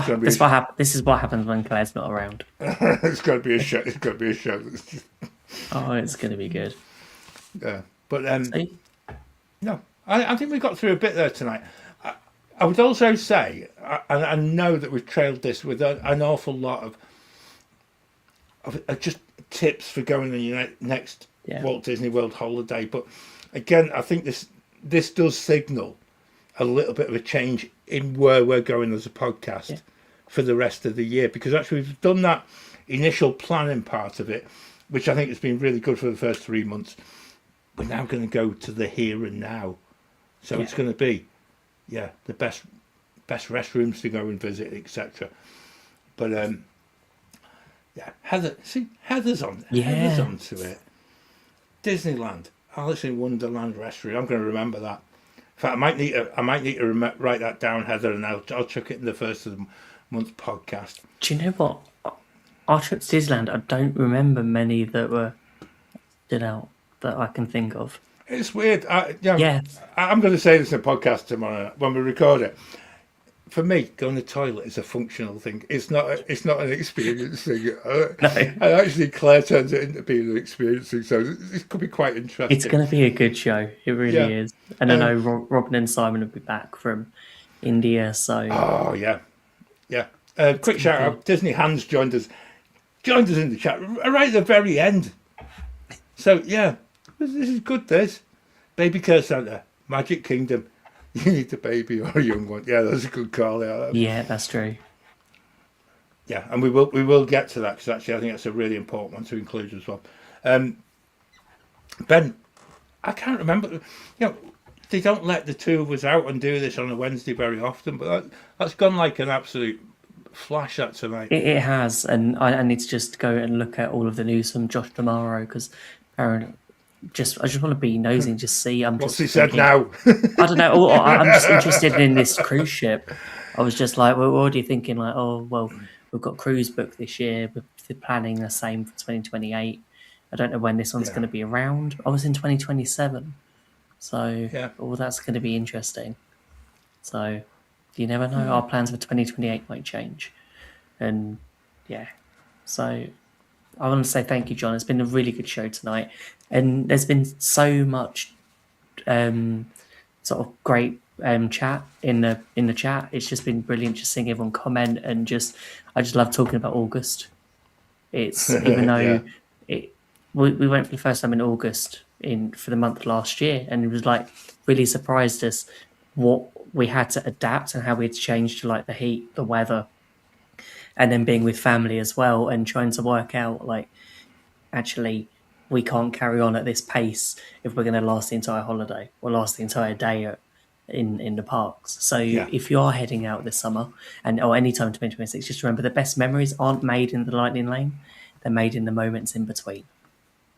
what happens when Claire's not around. It's going to be a show. It's going to be a show. Oh, it's going to be good. Yeah, but See? no, I think we got through a bit there tonight. I would also say, and I know that we've trailed this with an awful lot of of just tips for going on your next Yeah. Walt Disney World holiday. But again, I think this does signal a little bit of a change in where we're going as a podcast for the rest of the year, because actually we've done that initial planning part of it, which I think has been really good for the first 3 months. We're now going to go to the here and now, so it's going to be the best restrooms to go and visit, etc. But Heather's on to it. Disneyland, Alice in Wonderland restroom. I'm going to remember that. In fact, I might need to write that down, Heather, and I'll chuck it in the first of the month podcast. Do you know what? Our trip to Disneyland, I don't remember many that were stood out that I can think of. It's weird. I'm going to say this in a podcast tomorrow when we record it. For me, going to the toilet is a functional thing. It's not an experience thing. No. And actually, Claire turns it into being an experience thing, so it could be quite interesting. It's going to be a good show. It really is. And I know Robin and Simon will be back from India, so... Oh, yeah. Quick shout out. Disney Hands joined us in the chat right at the very end. So, yeah, this is good, this. Baby Care Santa, Magic Kingdom. You need a baby or a young one. Yeah, that's a good call. Yeah, that's true. Yeah, and we will get to that, because actually I think that's a really important one to include as well. Ben, I can't remember. They don't let the two of us out and do this on a Wednesday very often, but that's gone like an absolute flash that tonight. It has, and I need to just go and look at all of the news from Josh tomorrow, because I just want to be nosy and just see. What's he said now? I don't know. I'm just interested in this cruise ship. I was just like, we're already thinking like, oh, well, we've got cruise booked this year. We're planning the same for 2028. I don't know when this one's going to be around. I was in 2027. So, that's going to be interesting. So, you never know. Our plans for 2028 might change. And, so I want to say thank you, John. It's been a really good show tonight. And there's been so much sort of great chat in the chat. It's just been brilliant just seeing everyone comment, and I just love talking about August. It's even though we went for the first time in August for the month last year, and it was like really surprised us what we had to adapt and how we had to change to like the heat, the weather, and then being with family as well, and trying to work out like actually we can't carry on at this pace if we're going to last the entire holiday or last the entire day in the parks. So if you are heading out this summer or any time in 2026, just remember the best memories aren't made in the lightning lane; they're made in the moments in between.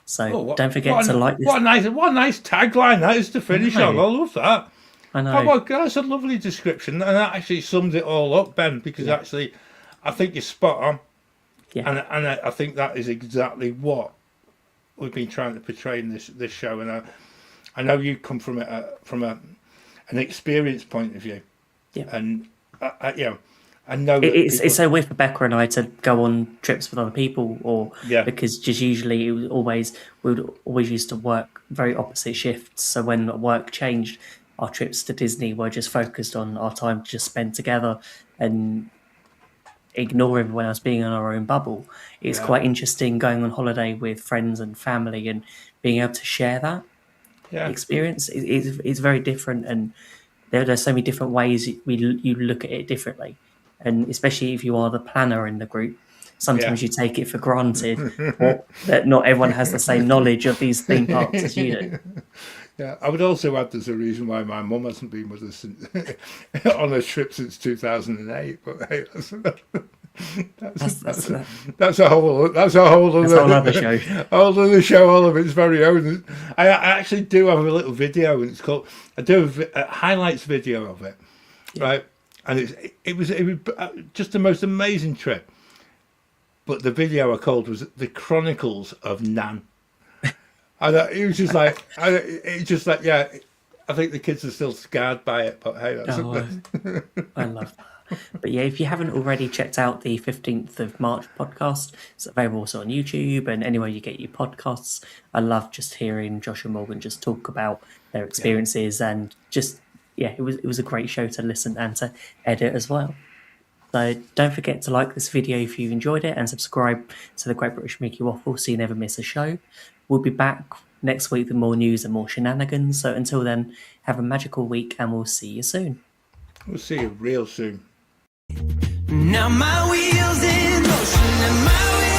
So don't forget to like this. What a nice tagline that is to finish on. I love that. I know. Oh my God, that's a lovely description, and that actually sums it all up, Ben. Because actually, I think you're spot on. Yeah. And I think that is exactly what we've been trying to portray in this show. And I know you come from an experience point of view. Yeah. And I know it's so weird for Becca and I to go on trips with other people, because just usually we would always used to work very opposite shifts. So when work changed, our trips to Disney were just focused on our time to just spend together and ignore everyone else, being in our own bubble. It's quite interesting going on holiday with friends and family and being able to share that experience. It's very different, and there's so many different ways you look at it differently. And especially if you are the planner in the group, sometimes you take it for granted that not everyone has the same knowledge of these theme parks as you do. Yeah, I would also add there's a reason why my mum hasn't been with us on a trip since 2008. But hey, that's a whole other show. Whole other show, all of its very own. I actually do have a little video, and it's called. I do a highlights video of it, right? And it was just the most amazing trip. But the video I called was The Chronicles of Nan. And it was just like, I think the kids are still scarred by it, but hey, that's I love that. But if you haven't already checked out the 15th of March podcast, it's available also on YouTube and anywhere you get your podcasts. I love just hearing Josh and Morgan just talk about their experiences and just, it was a great show to listen and to edit as well. So don't forget to like this video if you enjoyed it and subscribe to the Great British Mickey Waffle so you never miss a show. We'll be back next week with more news and more shenanigans. So until then, have a magical week and we'll see you soon. We'll see you real soon. Now my wheels in motion and my